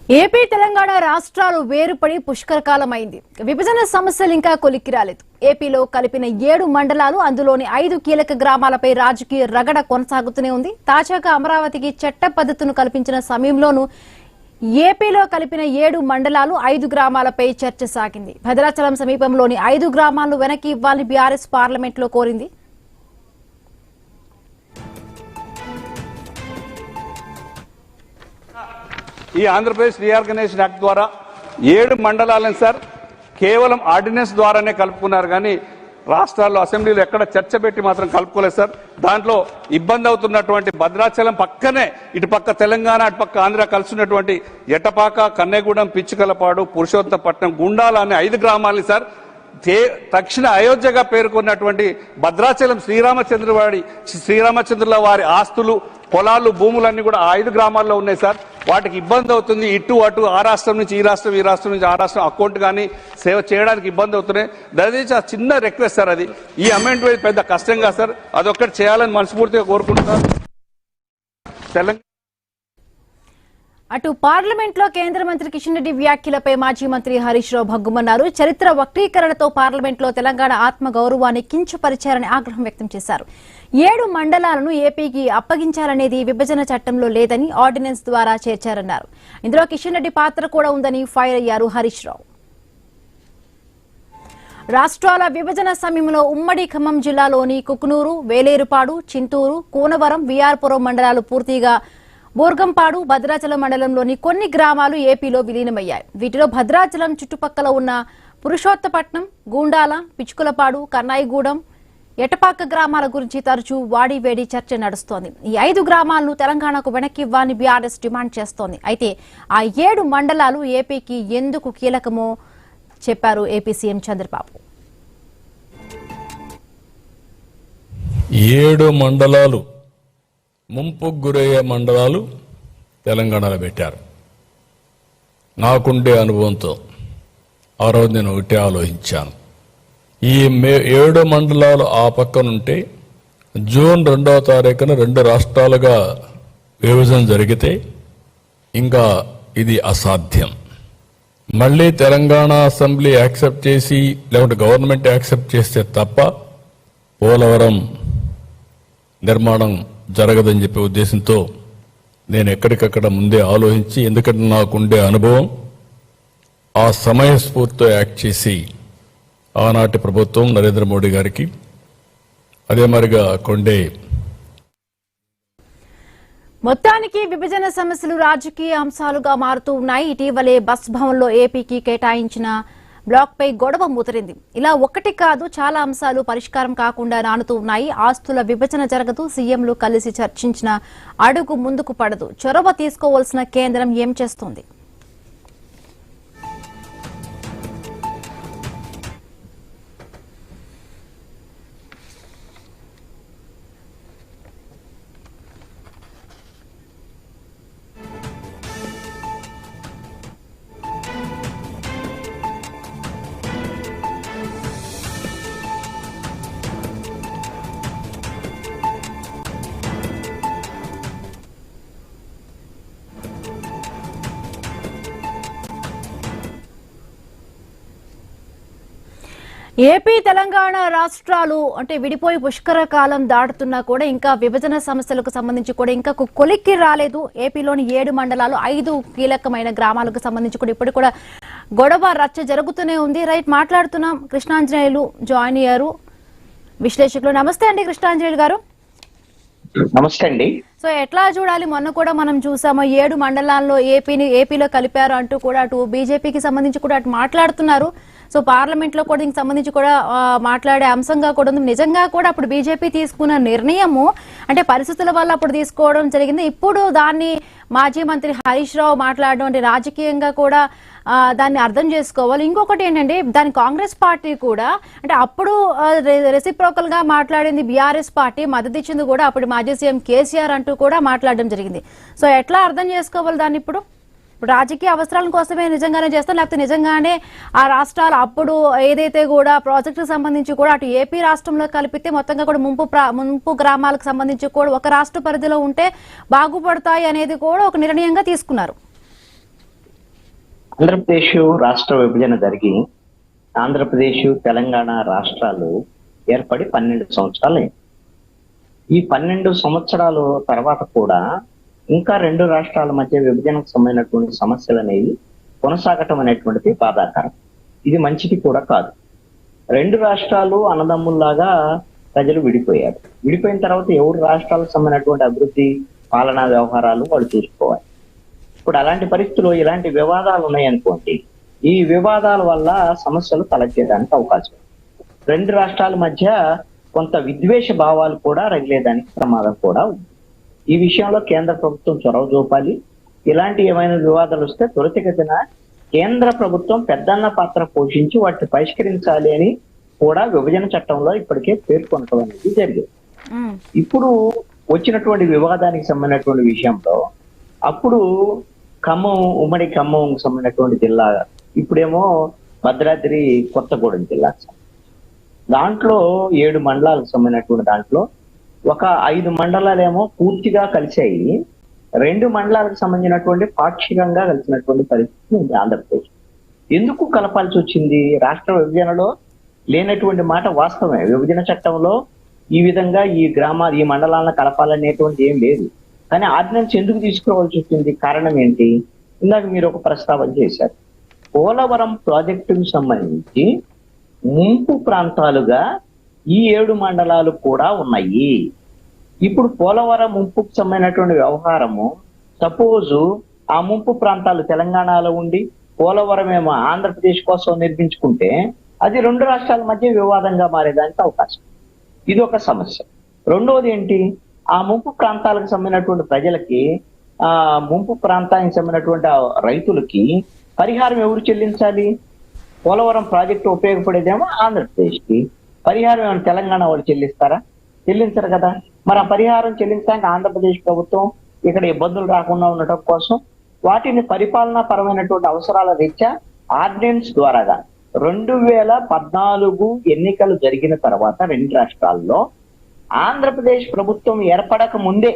AP Telangana రాష్ట్రాలు వేరుపడి పుష్కరకాలమైంది. విభజన సమస్యలు ఇంకా కొలిక్కి రాలేదు. ఏపీలో కలిపిన 7 మండలాలు, అందులోని 5 కీలక గ్రామాలపై రాజకీయ రగడ కొనసాగుతూనే ఉంది. తాజాగా అమరావతికి చట్ట పద్ధతులను కల్పించిన సమయంలోనూ ఏపీలో కలిపిన 7 మండలాలు, 5 గ్రామాలపై చర్చ సాగింది. భద్రాచలం సమీపంలోని 5 గ్రామాలను వెనక్కి ఇవ్వాలని బీఆర్ఎస్ పార్లమెంట్లో కోరింది. ఈ ఆంధ్రప్రదేశ్ రీఆర్గనైజేషన్ యాక్ట్ ద్వారా 7 మండలాలను సార్ కేవలం ఆర్డినెన్స్ ద్వారానే కలుపుకున్నారు, కానీ రాష్ట్రాల్లో అసెంబ్లీలో ఎక్కడ చర్చ పెట్టి మాత్రం కలుపుకోలేదు సార్. దాంట్లో ఇబ్బంది అవుతున్నటువంటి భద్రాచలం పక్కనే ఇటు పక్క తెలంగాణ, అటు పక్క ఆంధ్ర కలుసున్నటువంటి ఎటపాక, కన్నెగూడెం, పిచ్చుకలపాడు, పురుషోత్తపట్నం, గుండాల అనే 5 గ్రామాలని సార్ దక్షిణ అయోధ్యగా పేర్కొన్నటువంటి భద్రాచలం శ్రీరామచంద్రుల వారి ఆస్తులు, పొలాలు, భూములన్నీ కూడా ఆ 5 గ్రామాల్లో ఉన్నాయి సార్. వాటికి ఇబ్బంది అవుతుంది. ఇటు అటు ఆ రాష్ట్రం నుంచి ఈ రాష్ట్రం, ఈ రాష్ట్రం నుంచి ఆ రాష్ట్రం అకౌంట్ కానీ సేవ చేయడానికి ఇబ్బంది అవుతున్నాయి. దయచేసి ఆ చిన్న రిక్వెస్ట్ సార్, అది ఈ అమెండ్మెంట్ పెద్ద కష్టంగా సార్, అదొక్కటి చేయాలని మనస్ఫూర్తిగా కోరుకుంటున్నారు. తెలంగాణ అటు పార్లమెంట్ లో కేంద్ర మంత్రి కిషన్ రెడ్డి వ్యాఖ్యలపై మాజీ మంత్రి హరీష్ రావు భగ్గుమన్నారు. చరిత్ర వక్రీకరణతో పార్లమెంట్ లో తెలంగాణ ఆత్మ గౌరవాన్ని కించపరిచారని ఆగ్రహం వ్యక్తం చేశారు. 7 మండలాలను ఏపీకి అప్పగించాలనేది విభజన చట్టంలో లేదని ఆర్డినెన్స్ ద్వారా చేర్చారన్నారు. ఇందులో కిషన్ రెడ్డి పాత్ర కూడా ఉందని ఫైర్ అయ్యారు హరీష్ రావు. రాష్ట్రాల విభజన సమయంలో ఉమ్మడి ఖమ్మం జిల్లాలోని కుకునూరు, వేలేరుపాడు, చింతూరు, కూనవరం, విఆర్పురం మండలాలు పూర్తిగా బోర్గంపాడు, భద్రాచలం మండలంలోని కొన్ని గ్రామాలు ఏపీలో విలీనమయ్యాయి. వీటిలో భద్రాచలం చుట్టుపక్కల ఉన్న పురుషోత్తపట్నం, గూండాల, పిచ్చుకులపాడు, కన్నాయిగూడెం, ఎటపాక గ్రామాల గురించి తరచూ వాడివేడి చర్చ నడుస్తోంది. ఈ 5 గ్రామాలను తెలంగాణకు వెనక్కి ఇవ్వాలని బీఆర్ఎస్ డిమాండ్ చేస్తోంది. అయితే ఆ 7 మండలాలు ఏపీకి ఎందుకు కీలకమో చెప్పారు ఏపీ సీఎం చంద్రబాబు. 7 మండలాలు ముంపుకు గురయ్యే మండలాలు తెలంగాణలో పెట్టారు. నాకుండే అనుభవంతో ఆ రోజు నేను ఒకటే ఆలోచించాను. ఈ 7 మండలాలు ఆ పక్కనుంటే జూన్ 2వ తారీఖున 2 రాష్ట్రాలుగా విభజన జరిగితే ఇంకా ఇది అసాధ్యం. మళ్ళీ తెలంగాణ అసెంబ్లీ యాక్సెప్ట్ చేసి లేకుంటే గవర్నమెంట్ యాక్సెప్ట్ చేస్తే తప్ప పోలవరం నిర్మాణం జరగదని చెప్పే ఉద్దేశంతో నేను ఎక్కడికక్కడ ముందే ఆలోచించి, ఎందుకంటే నాకుండే అనుభవం, ఆ సమయస్ఫూర్తితో యాక్ట్ చేసి ఆనాటి ప్రభుత్వం నరేంద్ర మోడీ గారికి అదే మరిగా కొండే. మొత్తానికి విభజన సమస్యలు రాజకీయ అంశాలుగా మారుతూ ఉన్నాయి. ఇటీవలే బస్ భవన్లో ఏపీకి కేటాయించిన బ్లాక్ పై గొడవ ముదిరింది. ఇలా ఒకటి కాదు, చాలా అంశాలు పరిష్కారం కాకుండా నానుతూ ఉన్నాయి. ఆస్తుల విభజన జరగదు, సీఎంలు కలిసి చర్చించిన అడుగు ముందుకు పడదు. చొరవ తీసుకోవాల్సిన కేంద్రం ఏం చేస్తోంది? ఏపీ తెలంగాణ రాష్ట్రాలు విడిపోయి పుష్కర కాలం దాటుతున్నా కూడా ఇంకా విభజన సమస్యలకు సంబంధించి కూడా ఇంకా కొలిక్కి రాలేదు. ఏపీలోని 7 మండలాలు, 5 కీలకమైన గ్రామాలకు సంబంధించి కూడా ఇప్పుడు కూడా గొడవ రచ్చ జరుగుతూనే ఉంది. రైట్, మాట్లాడుతున్నాం. కృష్ణాంజనేయులు జాయిన్ అయ్యారు, విశ్లేషకులు. నమస్తే అండి కృష్ణాంజనేయులు గారు. నమస్తే అండి. సో ఎట్లా చూడాలి? మొన్న కూడా మనం చూసాము 7 మండలాల్లో ఏపీలో కలిపారు అంటూ కూడా అటు బీజేపీకి సంబంధించి కూడా అటు మాట్లాడుతున్నారు. సో పార్లమెంట్ లో కూడా దీనికి సంబంధించి కూడా మాట్లాడే అంశంగా కూడా ఉంది. నిజంగా కూడా అప్పుడు బీజేపీ తీసుకున్న నిర్ణయము పరిస్థితుల వల్ల అప్పుడు తీసుకోవడం జరిగింది. ఇప్పుడు దాన్ని మాజీ మంత్రి హరీష్ రావు మాట్లాడడం రాజకీయంగా కూడా దాన్ని అర్థం చేసుకోవాలి. ఇంకొకటి ఏంటంటే, దాని కాంగ్రెస్ పార్టీ కూడా అప్పుడు రెసిప్రోకల్ గా మాట్లాడింది బీఆర్ఎస్ పార్టీ, మద్దతు ఇచ్చింది కూడా అప్పుడు మాజీ సీఎం కేసీఆర్ అంటూ కూడా మాట్లాడడం జరిగింది. సో ఎట్లా అర్థం చేసుకోవాలి దాన్ని? ఇప్పుడు రాజకీయ అవసరాల కోసమే నిజంగానే చేస్తాం, లేకపోతే నిజంగానే ఆ రాష్ట్రాలు అప్పుడు ఏదైతే కూడా ప్రాజెక్టుకు సంబంధించి కూడా అటు ఏపీ రాష్ట్రంలో కలిపితే మొత్తంగా కూడా ముంపు గ్రామాలకు సంబంధించి కూడా ఒక రాష్ట్ర పరిధిలో ఉంటే బాగుపడతాయి అనేది కూడా ఒక నిర్ణయంగా తీసుకున్నారు. ఆంధ్రప్రదేశ్ రాష్ట్ర విభజన జరిగి ఆంధ్రప్రదేశ్ తెలంగాణ రాష్ట్రాలు ఏర్పడి 12 సంవత్సరాలు అయింది. ఈ 12 సంవత్సరాల తర్వాత కూడా ఇంకా 2 రాష్ట్రాల మధ్య విభజనకు సంబంధించినటువంటి సమస్యలు అనేవి కొనసాగటం అనేటువంటిది బాధాకరం. ఇది మంచిది కూడా కాదు. 2 రాష్ట్రాలు అన్నదమ్ముల్లాగా ప్రజలు విడిపోయారు. విడిపోయిన తర్వాత ఎవరు రాష్ట్రాలకు సంబంధించినటువంటి అభివృద్ధి, పాలనా వ్యవహారాలు వాళ్ళు చూసుకోవాలి. ఇప్పుడు అలాంటి పరిస్థితుల్లో ఇలాంటి వివాదాలు ఉన్నాయనుకోండి, ఈ వివాదాల వల్ల సమస్యలు తలెత్తేదానికి అవకాశం ఉంది. 2 రాష్ట్రాల మధ్య కొంత విద్వేష భావాలు కూడా రగిలేదానికి ప్రమాదం కూడా ఉంది. ఈ విషయంలో కేంద్ర ప్రభుత్వం చొరవ చూపాలి. ఇలాంటి ఏమైనా వివాదాలు వస్తే త్వరితగతిన కేంద్ర ప్రభుత్వం పెద్దన్న పాత్ర పోషించి వాటిని పరిష్కరించాలి అని కూడా విభజన చట్టంలో ఇప్పటికే పేర్కొనడం అనేది జరిగింది. ఇప్పుడు వచ్చినటువంటి వివాదానికి సంబంధించినటువంటి విషయంలో అప్పుడు ఖమ్మం, ఉమ్మడి ఖమ్మం సంబంధించినటువంటి జిల్లా, ఇప్పుడేమో భద్రాద్రి కొత్తగూడెం జిల్లా. దాంట్లో 7 మండలాలకు సంబంధించినటువంటి దాంట్లో ఒక 5 మండలాలేమో పూర్తిగా కలిసాయి, 2 మండలాలకు సంబంధించినటువంటి పాక్షికంగా కలిసినటువంటి పరిస్థితి ఉంది ఆంధ్రప్రదేశ్. ఎందుకు కలపాల్సి వచ్చింది? రాష్ట్ర విభజనలో లేనటువంటి మాట వాస్తవమే. విభజన చట్టంలో ఈ విధంగా ఈ మండలాలను కలపాలనేటువంటి ఏం లేదు. కానీ ఆర్డినెన్స్ ఎందుకు తీసుకురావాల్సి వచ్చింది? కారణం ఏంటి? ఇందాక మీరు ఒక ప్రస్తావన చేశారు. పోలవరం ప్రాజెక్టుకు సంబంధించి ముంపు ప్రాంతాలుగా ఈ 7 మండలాలు కూడా ఉన్నాయి. ఇప్పుడు పోలవరం ముంపుకు సంబంధించినటువంటి వ్యవహారము, సపోజు ఆ ముంపు ప్రాంతాలు తెలంగాణలో ఉండి పోలవరం ఏమో ఆంధ్రప్రదేశ్ కోసం నిర్మించుకుంటే అది 2 రాష్ట్రాల మధ్య వివాదంగా మారేదానికి అవకాశం. ఇది ఒక సమస్య. రెండవది ఏంటి? ఆ ముంపు ప్రాంతాలకు సంబంధించినటువంటి ప్రజలకి, ఆ ముంపు ప్రాంతానికి సంబంధించినటువంటి రైతులకి పరిహారం ఎవరు చెల్లించాలి? పోలవరం ప్రాజెక్టు ఉపయోగపడేదేమో ఆంధ్రప్రదేశ్ కి. పరిహారం ఏమైనా తెలంగాణ వాళ్ళు చెల్లిస్తారా? చెల్లించరు కదా. మరి ఆ పరిహారం చెల్లించడానికి ఆంధ్రప్రదేశ్ ప్రభుత్వం ఇక్కడ ఇబ్బందులు రాకుండా ఉండటం కోసం వాటిని పరిపాలనా పరమైనటువంటి అవసరాల రీత్యా ఆర్డినెన్స్ ద్వారాగా 2014 ఎన్నికలు జరిగిన తర్వాత 2 రాష్ట్రాల్లో ఆంధ్రప్రదేశ్ ప్రభుత్వం ఏర్పడక ముందే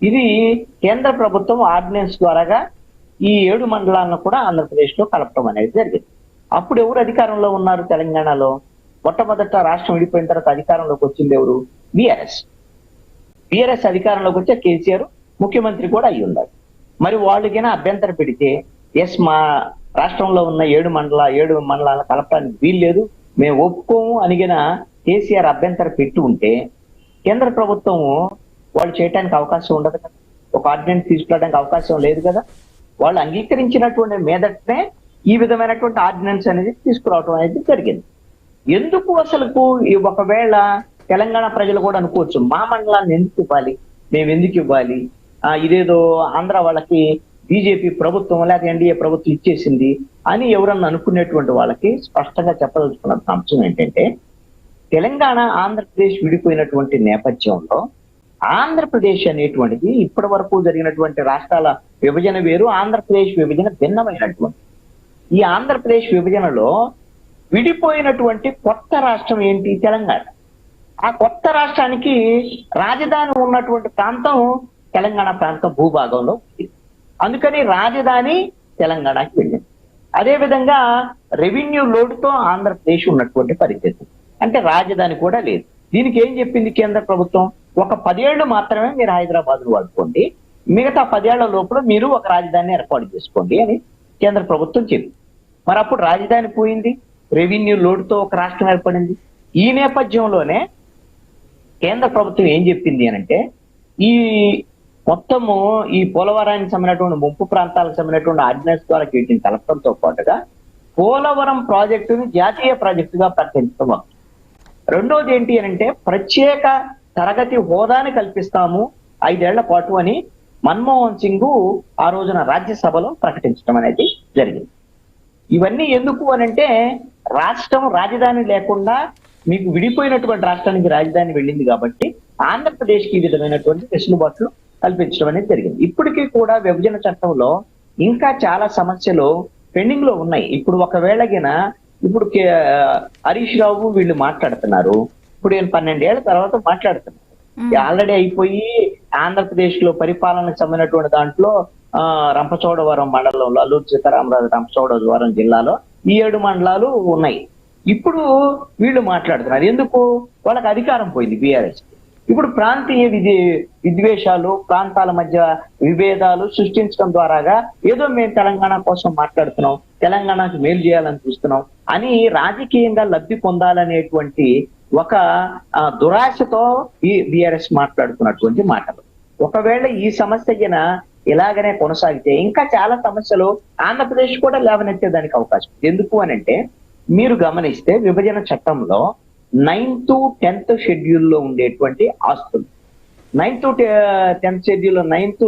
ఇది కేంద్ర ప్రభుత్వం ఆర్డినెన్స్ ద్వారాగా ఈ 7 మండలాలను కూడా ఆంధ్రప్రదేశ్ లో కలపడం అనేది జరిగింది. అప్పుడు ఎవరు అధికారంలో ఉన్నారు? తెలంగాణలో మొట్టమొదట రాష్ట్రం విడిపోయిన తర్వాత అధికారంలోకి వచ్చింది ఎవరు? బిఆర్ఎస్ అధికారంలోకి వచ్చే కేసీఆర్ ముఖ్యమంత్రి కూడా అయ్యి ఉన్నారు. మరి వాళ్ళకైనా అభ్యంతరం పెడితే ఎస్ మా రాష్ట్రంలో ఉన్న 7 మండలాలను కలపడానికి వీల్లేదు, మేము ఒప్పుకోము అనిగిన కేసీఆర్ అభ్యంతరం పెట్టి ఉంటే కేంద్ర ప్రభుత్వం వాళ్ళు చేయడానికి అవకాశం ఉండదు కదా. ఒక ఆర్డినెన్స్ తీసుకురావడానికి అవకాశం లేదు కదా. వాళ్ళు అంగీకరించినటువంటి మీదటనే ఈ విధమైనటువంటి ఆర్డినెన్స్ అనేది తీసుకురావడం అనేది జరిగింది. ఎందుకు అసలుకు ఒకవేళ తెలంగాణ ప్రజలు కూడా అనుకోవచ్చు, మా మండలాన్ని ఎందుకు ఇవ్వాలి, మేము ఎందుకు ఇవ్వాలి, ఇదేదో ఆంధ్ర వాళ్ళకి బీజేపీ ప్రభుత్వం లేక ఎన్డీఏ ప్రభుత్వం ఇచ్చేసింది అని ఎవరన్నా అనుకునేటువంటి వాళ్ళకి స్పష్టంగా చెప్పదలుచుకున్న అంశం ఏంటంటే, తెలంగాణ ఆంధ్రప్రదేశ్ విడిపోయినటువంటి నేపథ్యంలో ఆంధ్రప్రదేశ్ అనేటువంటిది ఇప్పటి వరకు జరిగినటువంటి రాష్ట్రాల విభజన వేరు, ఆంధ్రప్రదేశ్ విభజన భిన్నమైనటువంటి. ఈ ఆంధ్రప్రదేశ్ విభజనలో విడిపోయినటువంటి కొత్త రాష్ట్రం ఏంటి? తెలంగాణ. ఆ కొత్త రాష్ట్రానికి రాజధాని ఉన్నటువంటి ప్రాంతం తెలంగాణ ప్రాంతం భూభాగంలో ఉంది. అందుకని రాజధాని తెలంగాణకి వెళ్ళింది. అదేవిధంగా రెవెన్యూ లోటుతో ఆంధ్రప్రదేశ్ ఉన్నటువంటి పరిస్థితి, అంటే రాజధాని కూడా లేదు. దీనికి ఏం చెప్పింది కేంద్ర ప్రభుత్వం? ఒక 10 ఏళ్లు మాత్రమే మీరు హైదరాబాద్ వాడుకోండి, మిగతా 10 ఏళ్ల లోపల మీరు ఒక రాజధానిని ఏర్పాటు చేసుకోండి అని కేంద్ర ప్రభుత్వం చెప్పింది. మరి అప్పుడు రాజధాని పోయింది, రెవెన్యూ లోటుతో ఒక రాష్ట్రం ఏర్పడింది. ఈ నేపథ్యంలోనే కేంద్ర ప్రభుత్వం ఏం చెప్పింది అనంటే, ఈ మొత్తము ఈ పోలవరానికి సంబంధించినటువంటి ముంపు ప్రాంతాలకు సంబంధించినటువంటి ఆర్డినెన్స్ ద్వారా వీటిని కలపడంతో పాటుగా పోలవరం ప్రాజెక్టుని జాతీయ ప్రాజెక్టుగా ప్రకటించడం. రెండోది ఏంటి అనంటే, ప్రత్యేక తరగతి హోదాని కల్పిస్తాము 5 ఏళ్ల పాటు అని మన్మోహన్ సింగ్ ఆ రోజున రాజ్యసభలో ప్రకటించడం అనేది జరిగింది. ఇవన్నీ ఎందుకు అనంటే, రాష్ట్రం రాజధాని లేకుండా మీకు విడిపోయినటువంటి రాష్ట్రానికి రాజధాని వెళ్ళింది కాబట్టి ఆంధ్రప్రదేశ్ కి ఈ విధమైనటువంటి వెసులుబాట్లు కల్పించడం అనేది జరిగింది. ఇప్పటికీ కూడా విభజన చట్టంలో ఇంకా చాలా సమస్యలు పెండింగ్ లో ఉన్నాయి. ఇప్పుడు ఒకవేళగిన ఇప్పుడు హరీష్ రావు వీళ్ళు మాట్లాడుతున్నారు, ఇప్పుడు 12 ఏళ్ల తర్వాత మాట్లాడుతున్నారు. ఆల్రెడీ అయిపోయి ఆంధ్రప్రదేశ్ లో పరిపాలనకు సంబంధించినటువంటి దాంట్లో రంపచోడవరం మండలంలో, అల్లూరు సీతారామరాజు రంపచోడవరం జిల్లాలో ఈ 7 మండలాలు ఉన్నాయి. ఇప్పుడు వీళ్ళు మాట్లాడుతున్నారు ఎందుకు? వాళ్ళకి అధికారం పోయింది బీఆర్ఎస్. ఇప్పుడు ప్రాంతీయ విద్వేషాలు, ప్రాంతాల మధ్య విభేదాలు సృష్టించడం ద్వారాగా ఏదో మేము తెలంగాణ కోసం మాట్లాడుతున్నాం, తెలంగాణకు మేలు చేయాలని చూస్తున్నాం అని రాజకీయంగా లబ్ధి పొందాలనేటువంటి ఒక దురాశతో ఈ బీఆర్ఎస్ మాట్లాడుతున్నటువంటి మాటలు. ఒకవేళ ఈ సమస్య ఇలాగనే కొనసాగితే ఇంకా చాలా సమస్యలు ఆంధ్రప్రదేశ్ కూడా లేవనెత్తేదానికి అవకాశం. ఎందుకు అనంటే మీరు గమనిస్తే విభజన చట్టంలో 9th to 10th షెడ్యూల్లో ఉండేటువంటి ఆస్తులు, 9th to 10th షెడ్యూల్లో 9th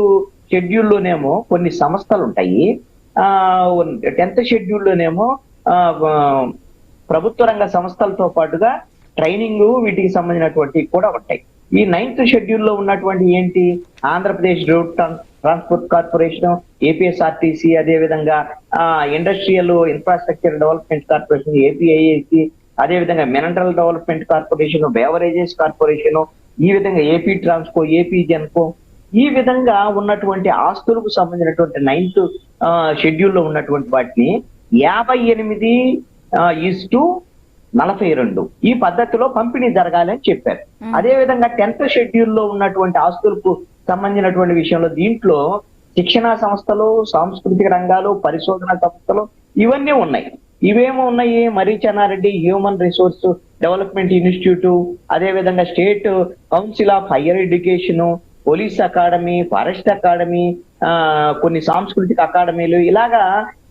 షెడ్యూల్లోనేమో కొన్ని సంస్థలు ఉంటాయి, 10th షెడ్యూల్లోనేమో ప్రభుత్వ రంగ సంస్థలతో పాటుగా ట్రైనింగ్ వీటికి సంబంధించినటువంటి కూడా ఉంటాయి. ఈ 9th షెడ్యూల్లో ఉన్నటువంటి ఏంటి? Andhra Pradesh road transport corporation, APSRTC, అదేవిధంగా industrial infrastructure development corporation APIIC, అదేవిధంగా mineral development corporation, beverages corporation, ఈ విధంగా ఏపీ ట్రాన్స్కో, ఏపీ జెన్కో, ఈ విధంగా ఉన్నటువంటి ఆస్తులకు సంబంధించినటువంటి 9th షెడ్యూల్లో ఉన్నటువంటి వాటిని 58:42 ఈ పద్ధతిలో పంపిణీ జరగాలి అని చెప్పారు. అదేవిధంగా 10th షెడ్యూల్లో ఉన్నటువంటి ఆస్తులకు సంబంధించినటువంటి విషయంలో దీంట్లో శిక్షణా సంస్థలు, సాంస్కృతిక రంగాలు, పరిశోధన సంస్థలు ఇవన్నీ ఉన్నాయి. ఇవేమో ఉన్నాయి, Marri Chenna Reddy human resource development institute, అదేవిధంగా state council of higher education, police academy, forest academy, కొన్ని సాంస్కృతిక అకాడమీలు, ఇలాగా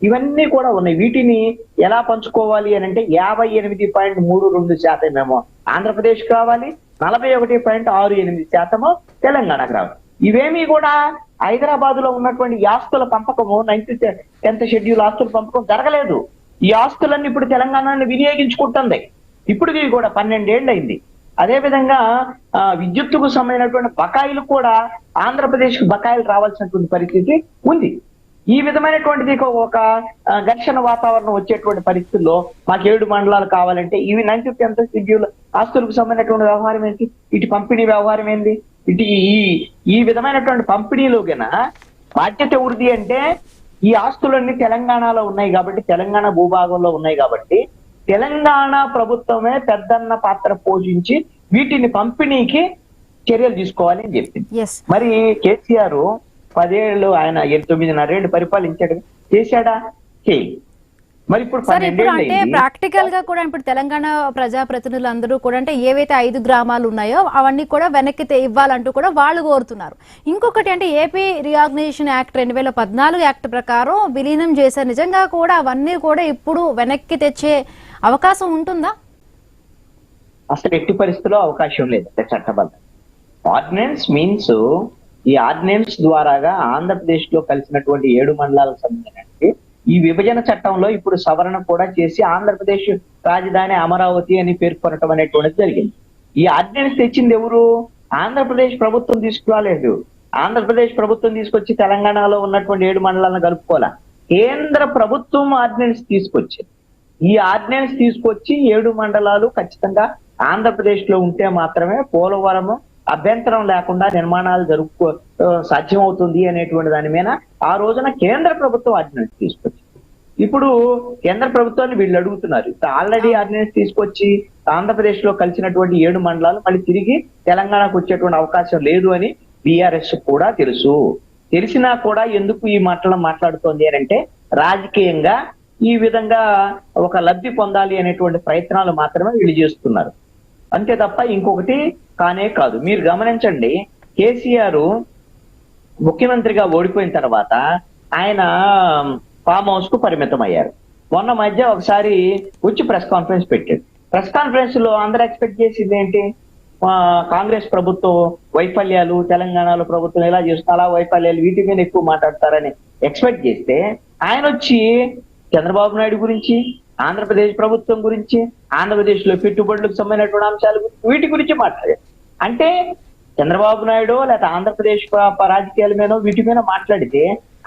ఇవన్నీ కూడా ఉన్నాయి. వీటిని ఎలా పంచుకోవాలి అని అంటే 58.32% ఏమో ఆంధ్రప్రదేశ్ కావాలి, 41.68% తెలంగాణకు రావాలి. ఇవేమీ కూడా హైదరాబాద్ లో ఉన్నటువంటి ఈ ఆస్తుల పంపకము 9th 10th షెడ్యూల్ ఆస్తుల పంపకం జరగలేదు. ఈ ఆస్తులన్నీ ఇప్పుడు తెలంగాణని వినియోగించుకుంటుంది. ఇప్పటికి కూడా 12 ఏళ్ళు అయింది. అదేవిధంగా విద్యుత్తుకు సంబంధించినటువంటి బకాయిలు కూడా ఆంధ్రప్రదేశ్ కు బకాయిలు రావాల్సినటువంటి పరిస్థితి ఉంది. ఈ విధమైనటువంటిది ఒక ఘర్షణ వాతావరణం వచ్చేటువంటి పరిస్థితుల్లో మాకు 7 మండలాలు కావాలంటే ఇవి 9th 10th షెడ్యూల్ ఆస్తులకు సంబంధించినటువంటి వ్యవహారం ఏంటి? ఇటు పంపిణీ వ్యవహారం ఏంది? ఇటు ఈ విధమైనటువంటి పంపిణీలో బాధ్యత ఎవరిది అంటే ఈ ఆస్తులన్నీ తెలంగాణలో ఉన్నాయి కాబట్టి, తెలంగాణ భూభాగంలో ఉన్నాయి కాబట్టి తెలంగాణ ప్రభుత్వమే పెద్దన్న పాత్ర పోషించి వీటిని పంపిణీకి చర్యలు తీసుకోవాలి అని చెప్పింది. మరి కేసీఆర్ 10 ఏళ్ళు ఆయన 9.5 ఏళ్ళు పరిపాలించాడు, చేశాడా? చేయి. మరి ఇప్పుడు అంటే ప్రాక్టికల్ గా కూడా ఇప్పుడు తెలంగాణ ప్రజాప్రతినిధులు అందరూ కూడా అంటే ఏవైతే 5 గ్రామాలు ఉన్నాయో అవన్నీ కూడా వెనక్కి ఇవ్వాలంటూ కూడా వాళ్ళు కోరుతున్నారు. ఇంకొకటి అంటే ఏపీ రీఆర్గనైజేషన్ యాక్ట్ 2014 యాక్ట్ ప్రకారం విలీనం చేశారు. నిజంగా కూడా అవన్నీ కూడా ఇప్పుడు వెనక్కి తెచ్చే అవకాశం ఉంటుందా? అసలు ఎట్టి పరిస్థితుల్లో అవకాశం లేదు. చట్టబద్ధం ఆర్డినెన్స్ మీన్స్ ఈ ఆర్డినెన్స్ ద్వారాగా ఆంధ్రప్రదేశ్ లో కలిసినటువంటి 7 మండలాలకు సంబంధించి ఈ విభజన చట్టంలో ఇప్పుడు సవరణ కూడా చేసి ఆంధ్రప్రదేశ్ రాజధాని అమరావతి అని పేర్కొనటం అనేటువంటిది జరిగింది. ఈ ఆర్డినెన్స్ తెచ్చింది ఎవరు? ఆంధ్రప్రదేశ్ ప్రభుత్వం తీసుకురాలేదు. ఆంధ్రప్రదేశ్ ప్రభుత్వం తీసుకొచ్చి తెలంగాణలో ఉన్నటువంటి 7 మండలాలను కలుపుకోవాలా, కేంద్ర ప్రభుత్వం ఆర్డినెన్స్ తీసుకొచ్చింది. ఈ ఆర్డినెన్స్ తీసుకొచ్చి 7 మండలాలు ఖచ్చితంగా ఆంధ్రప్రదేశ్ లో ఉంటే మాత్రమే పోలవరం అభ్యంతరం లేకుండా నిర్మాణాలు సాధ్యమవుతుంది అనేటువంటి దాని మీద ఆ రోజున కేంద్ర ప్రభుత్వం ఆర్డినెన్స్ తీసుకొచ్చింది. ఇప్పుడు కేంద్ర ప్రభుత్వాన్ని వీళ్ళు అడుగుతున్నారు. ఆల్రెడీ ఆర్డినెన్స్ తీసుకొచ్చి ఆంధ్రప్రదేశ్ లో కలిసినటువంటి 7 మండలాలు మళ్ళీ తిరిగి తెలంగాణకు వచ్చేటువంటి అవకాశం లేదు అని బీఆర్ఎస్ కూడా తెలుసు. తెలిసినా కూడా ఎందుకు ఈ మాటలు మాట్లాడుతోంది అని అంటే రాజకీయంగా ఈ విధంగా ఒక లబ్ధి పొందాలి అనేటువంటి ప్రయత్నాలు మాత్రమే వీళ్ళు చేస్తున్నారు, అంతే తప్ప ఇంకొకటి కానే కాదు. మీరు గమనించండి, కేసీఆర్ ముఖ్యమంత్రిగా ఓడిపోయిన తర్వాత ఆయన ఫామ్ హౌస్ కు పరిమితం అయ్యారు. మొన్న మధ్య ఒకసారి వచ్చి ప్రెస్ కాన్ఫరెన్స్ పెట్టాడు. ప్రెస్ కాన్ఫరెన్స్ లో అందరూ ఎక్స్పెక్ట్ చేసింది ఏంటి? కాంగ్రెస్ ప్రభుత్వం వైఫల్యాలు, తెలంగాణలో ప్రభుత్వం ఎలా చేస్తున్నా అలా వైఫల్యాలు, వీటి మీద ఎక్కువ మాట్లాడతారని ఎక్స్పెక్ట్ చేస్తే ఆయన వచ్చి చంద్రబాబు నాయుడు గురించి, ఆంధ్రప్రదేశ్ ప్రభుత్వం గురించి, ఆంధ్రప్రదేశ్ లో పెట్టుబడులకు సంబంధించినటువంటి అంశాల గురించి, వీటి గురించి మాట్లాడారు. అంటే చంద్రబాబు నాయుడు లేదా ఆంధ్రప్రదేశ్ రాజకీయాల మీద వీటి మీద మాట్లాడితే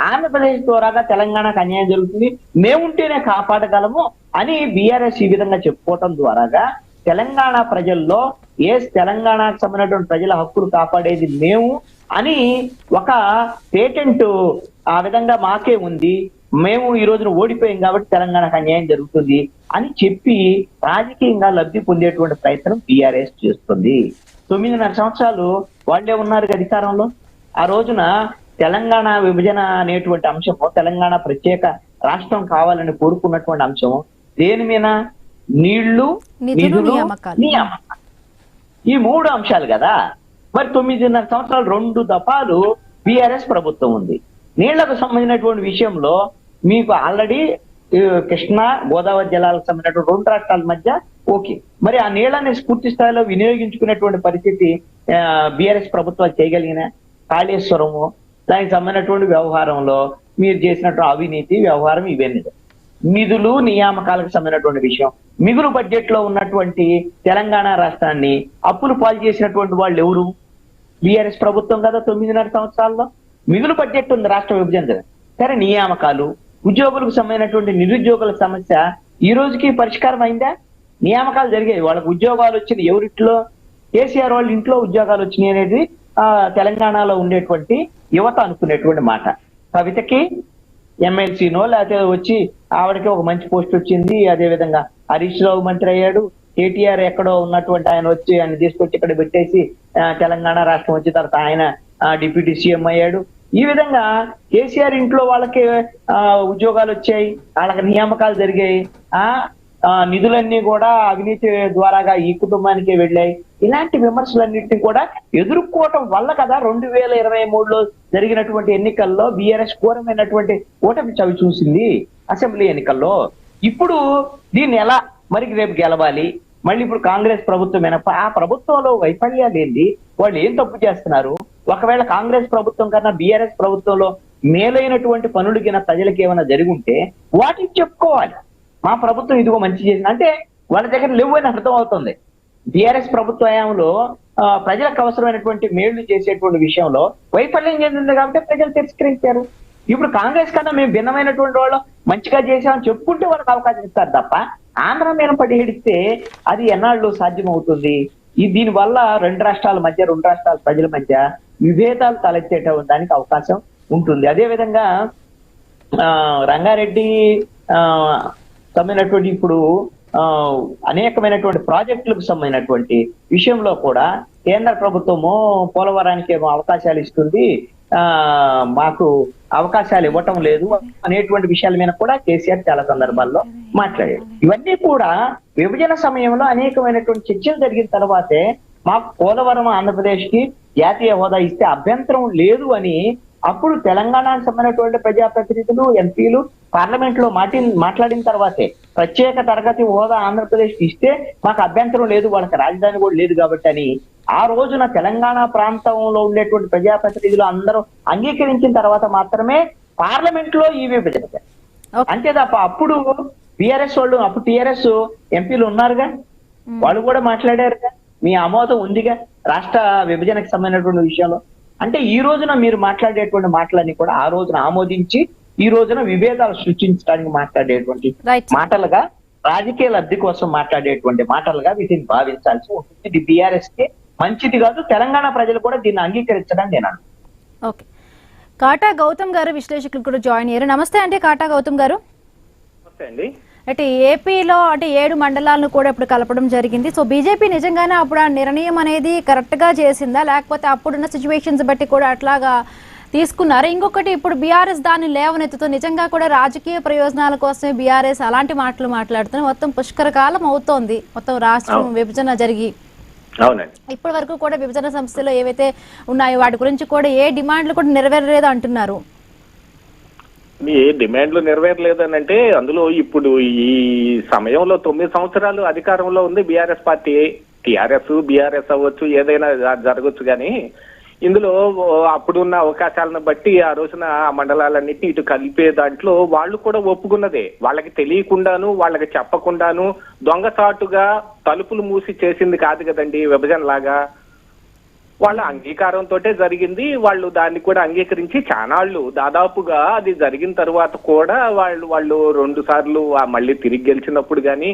ఆంధ్రప్రదేశ్ ద్వారాగా తెలంగాణకు అన్యాయం జరుగుతుంది, మేముంటేనే కాపాడగలము అని బీఆర్ఎస్ ఈ విధంగా చెప్పుకోవటం ద్వారాగా తెలంగాణ ప్రజల్లో తెలంగాణకు సంబంధించినటువంటి ప్రజల హక్కులు కాపాడేది మేము అని ఒక పేటెంట్ ఆ విధంగా మాకే ఉంది, మేము ఈ రోజున ఓడిపోయాం కాబట్టి తెలంగాణకు అన్యాయం జరుగుతుంది అని చెప్పి రాజకీయంగా లబ్ధి పొందేటువంటి ప్రయత్నం బీఆర్ఎస్ చేస్తుంది. 9.5 సంవత్సరాలు వాళ్లే ఉన్నారు అధికారంలో. ఆ రోజున తెలంగాణ విభజన అనేటువంటి అంశము, తెలంగాణ ప్రత్యేక రాష్ట్రం కావాలని కోరుకున్నటువంటి అంశం దేని మీద? నీళ్లు, నిధులు, నియామకాలు. ఈ 3 అంశాలు కదా. మరి 9.5 సంవత్సరాలు 2 దఫాలు బీఆర్ఎస్ ప్రభుత్వం ఉంది. నీళ్లకు సంబంధించినటువంటి విషయంలో మీకు ఆల్రెడీ కృష్ణా గోదావరి జలాలకు సంబంధించినటువంటి 2 రాష్ట్రాల మధ్య ఓకే. మరి ఆ నీళ్లని పూర్తి స్థాయిలో వినియోగించుకునేటువంటి పరిస్థితి బీఆర్ఎస్ ప్రభుత్వాలు చేయగలిగిన? కాళేశ్వరము దానికి సంబంధించినటువంటి వ్యవహారంలో మీరు చేసినటువంటి అవినీతి వ్యవహారం ఇవన్నీ. నిధులు, నియామకాలకు సంబంధించినటువంటి విషయం, మిగులు బడ్జెట్ లో ఉన్నటువంటి తెలంగాణ రాష్ట్రాన్ని అప్పులు పాలు చేసినటువంటి వాళ్ళు ఎవరు? బీఆర్ఎస్ ప్రభుత్వం కదా. 9.5 సంవత్సరాల్లో మిగులు బడ్జెట్ ఉంది రాష్ట్ర విభజన. సరే, నియామకాలు, ఉద్యోగులకు సంబంధించినటువంటి నిరుద్యోగుల సమస్య ఈ రోజుకి పరిష్కారం అయిందా? నియామకాలు జరిగాయి, వాళ్ళకి ఉద్యోగాలు వచ్చినాయి. ఎవరింట్లో? కేసీఆర్ వాళ్ళ ఇంట్లో ఉద్యోగాలు వచ్చినాయి అనేది తెలంగాణలో ఉండేటువంటి యువత అనుకునేటువంటి మాట. కవితకి ఎమ్మెల్సీనో లేకపోతే వచ్చి ఆవిడకి ఒక మంచి పోస్ట్ వచ్చింది. అదే విధంగా హరీష్ రావు మంత్రి అయ్యాడు. కేటీఆర్ ఎక్కడో ఉన్నటువంటి ఆయన వచ్చి ఆయన తీసుకొచ్చి ఇక్కడ పెట్టేసి తెలంగాణ రాష్ట్రం వచ్చిన తర్వాత ఆయన డిప్యూటీ సీఎం అయ్యాడు. ఈ విధంగా కేసీఆర్ ఇంట్లో వాళ్ళకి ఉద్యోగాలు వచ్చాయి, వాళ్ళకి నియామకాలు జరిగాయి. నిధులన్నీ కూడా అవినీతి ద్వారాగా ఈ కుటుంబానికే వెళ్ళాయి. ఇలాంటి విమర్శలన్నింటినీ కూడా ఎదుర్కోవటం వల్ల కదా 2023లో జరిగినటువంటి ఎన్నికల్లో బీఆర్ఎస్ ఘోరమైనటువంటి ఓటమి చవి చూసింది అసెంబ్లీ ఎన్నికల్లో. ఇప్పుడు దీన్ని ఎలా మరి రేపు గెలవాలి? మళ్ళీ ఇప్పుడు కాంగ్రెస్ ప్రభుత్వం ఆ ప్రభుత్వంలో వైఫల్యాలు ఏంది? వాళ్ళు ఏం తప్పు చేస్తున్నారు? ఒకవేళ కాంగ్రెస్ ప్రభుత్వం కన్నా బీఆర్ఎస్ ప్రభుత్వంలో మేలైనటువంటి పనులు కింద ప్రజలకు ఏమైనా జరిగి ఉంటే వాటిని చెప్పుకోవాలి. మా ప్రభుత్వం ఇదిగో మంచి చేసింది అంటే వాళ్ళ దగ్గర లేవు అని అర్థం అవుతుంది. బీఆర్ఎస్ ప్రభుత్వ హయాంలో ప్రజలకు అవసరమైనటువంటి మేళ్లు చేసేటువంటి విషయంలో వైఫల్యం చెందింది కాబట్టి ప్రజలు తిరస్కరించారు. ఇప్పుడు కాంగ్రెస్ కన్నా మేము భిన్నమైనటువంటి వాళ్ళు మంచిగా చేసామని చెప్పుకుంటే వాళ్ళకి అవకాశం ఇస్తారు తప్ప ఆంధ్ర మీద పడి హిడిస్తే అది ఎన్నాళ్ళు సాధ్యం అవుతుంది? దీని వల్ల 2 రాష్ట్రాల మధ్య, 2 రాష్ట్రాల ప్రజల మధ్య విభేదాలు తలెత్తేటానికి అవకాశం ఉంటుంది. అదే విధంగా రంగారెడ్డి సంబంధించినటువంటి ఇప్పుడు అనేకమైనటువంటి ప్రాజెక్టులకు సంబంధించినటువంటి విషయంలో కూడా కేంద్ర ప్రభుత్వము పోలవరానికి ఏమో అవకాశాలు ఇస్తుంది, మాకు అవకాశాలు ఇవ్వటం లేదు అనేటువంటి విషయాల మీద కూడా కేసీఆర్ చాలా సందర్భాల్లో మాట్లాడారు. ఇవన్నీ కూడా విభజన సమయంలో అనేకమైనటువంటి చర్చలు జరిగిన తర్వాతే మాకు పోలవరం ఆంధ్రప్రదేశ్ కి జాతీయ హోదా ఇస్తే అభ్యంతరం లేదు అని అప్పుడు తెలంగాణకు సంబంధించినటువంటి ప్రజాప్రతినిధులు, ఎంపీలు పార్లమెంట్ లో మాట్లాడిన తర్వాతే ప్రత్యేక తరగతి హోదా ఆంధ్రప్రదేశ్ కి ఇస్తే మాకు అభ్యంతరం లేదు, వాళ్ళకి రాజధాని కూడా లేదు కాబట్టి అని ఆ రోజున తెలంగాణ ప్రాంతంలో ఉండేటువంటి ప్రజాప్రతినిధులు అందరూ అంగీకరించిన తర్వాత మాత్రమే పార్లమెంట్ లో ఈ విభజన. అంతే తప్ప అప్పుడు బీఆర్ఎస్ వాళ్ళు, అప్పుడు టీఆర్ఎస్ ఎంపీలు ఉన్నారుగా, వాళ్ళు కూడా మాట్లాడారుగా, మీ ఆమోదం ఉందిగా రాష్ట్ర విభజనకు సంబంధించినటువంటి విషయంలో. అంటే ఈ రోజున మీరు మాట్లాడేటువంటి మాటలన్నీ కూడా ఆ రోజున ఆమోదించి ఈ రోజున విభేదాలు సృష్టించడానికి మాట్లాడేటువంటి మాటలుగా, రాజకీయ లబ్ధి కోసం మాట్లాడేటువంటి మాటలుగా వీటిని భావించాల్సి ఉంటుంది. ఇది బీఆర్ఎస్ కి మంచిది కాదు. తెలంగాణ ప్రజలు కూడా దీన్ని అంగీకరించడం నేను అనుకుంటున్నాను. ఓకే, కాటా గౌతమ్ గారు విశ్లేషకులు కూడా జాయిన్ అయ్యారు. నమస్తే అంటే కాటా గౌతమ్ గారు. నమస్తే అండి. అంటే ఏపీలో అంటే 7 మండలాలను కూడా ఇప్పుడు కలపడం జరిగింది. సో బీజేపీ నిజంగానే అప్పుడు ఆ నిర్ణయం అనేది కరెక్ట్ గా చేసిందా, లేకపోతే అప్పుడున్న సిచ్యువేషన్స్ బట్టి కూడా అట్లాగా తీసుకున్నారు? ఇంకొకటి, ఇప్పుడు బీఆర్ఎస్ దాన్ని లేవనెత్తుతూ నిజంగా కూడా రాజకీయ ప్రయోజనాల కోసమే బీఆర్ఎస్ అలాంటి మాటలు మాట్లాడుతూ మొత్తం పుష్కర కాలం అవుతోంది మొత్తం రాష్ట్రం విభజన జరిగి. ఇప్పటి వరకు కూడా విభజన సంస్థలు ఏవైతే ఉన్నాయో వాటి గురించి కూడా ఏ డిమాండ్లు కూడా నెరవేరలేదు అంటున్నారు. ఏ డిమాండ్లు నెరవేరలేదని అంటే అందులో ఇప్పుడు ఈ సమయంలో 9 సంవత్సరాలు అధికారంలో ఉంది బీఆర్ఎస్ పార్టీ. టీఆర్ఎస్ బీఆర్ఎస్ అవ్వచ్చు, ఏదైనా జరగచ్చు, కానీ ఇందులో అప్పుడున్న అవకాశాలను బట్టి ఆ రోజున ఆ మండలాలన్నింటినీ ఇటు కలిపే దాంట్లో వాళ్ళు కూడా ఒప్పుకున్నదే. వాళ్ళకి తెలియకుండాను, వాళ్ళకి చెప్పకుండాను దొంగచాటుగా తలుపులు మూసి చేసింది కాదు కదండి విభజన లాగా. వాళ్ళ అంగీకారంతో జరిగింది. వాళ్ళు దాన్ని కూడా అంగీకరించి చానాళ్ళు, దాదాపుగా అది జరిగిన తర్వాత కూడా వాళ్ళు 2 సార్లు మళ్ళీ తిరిగి గెలిచినప్పుడు కానీ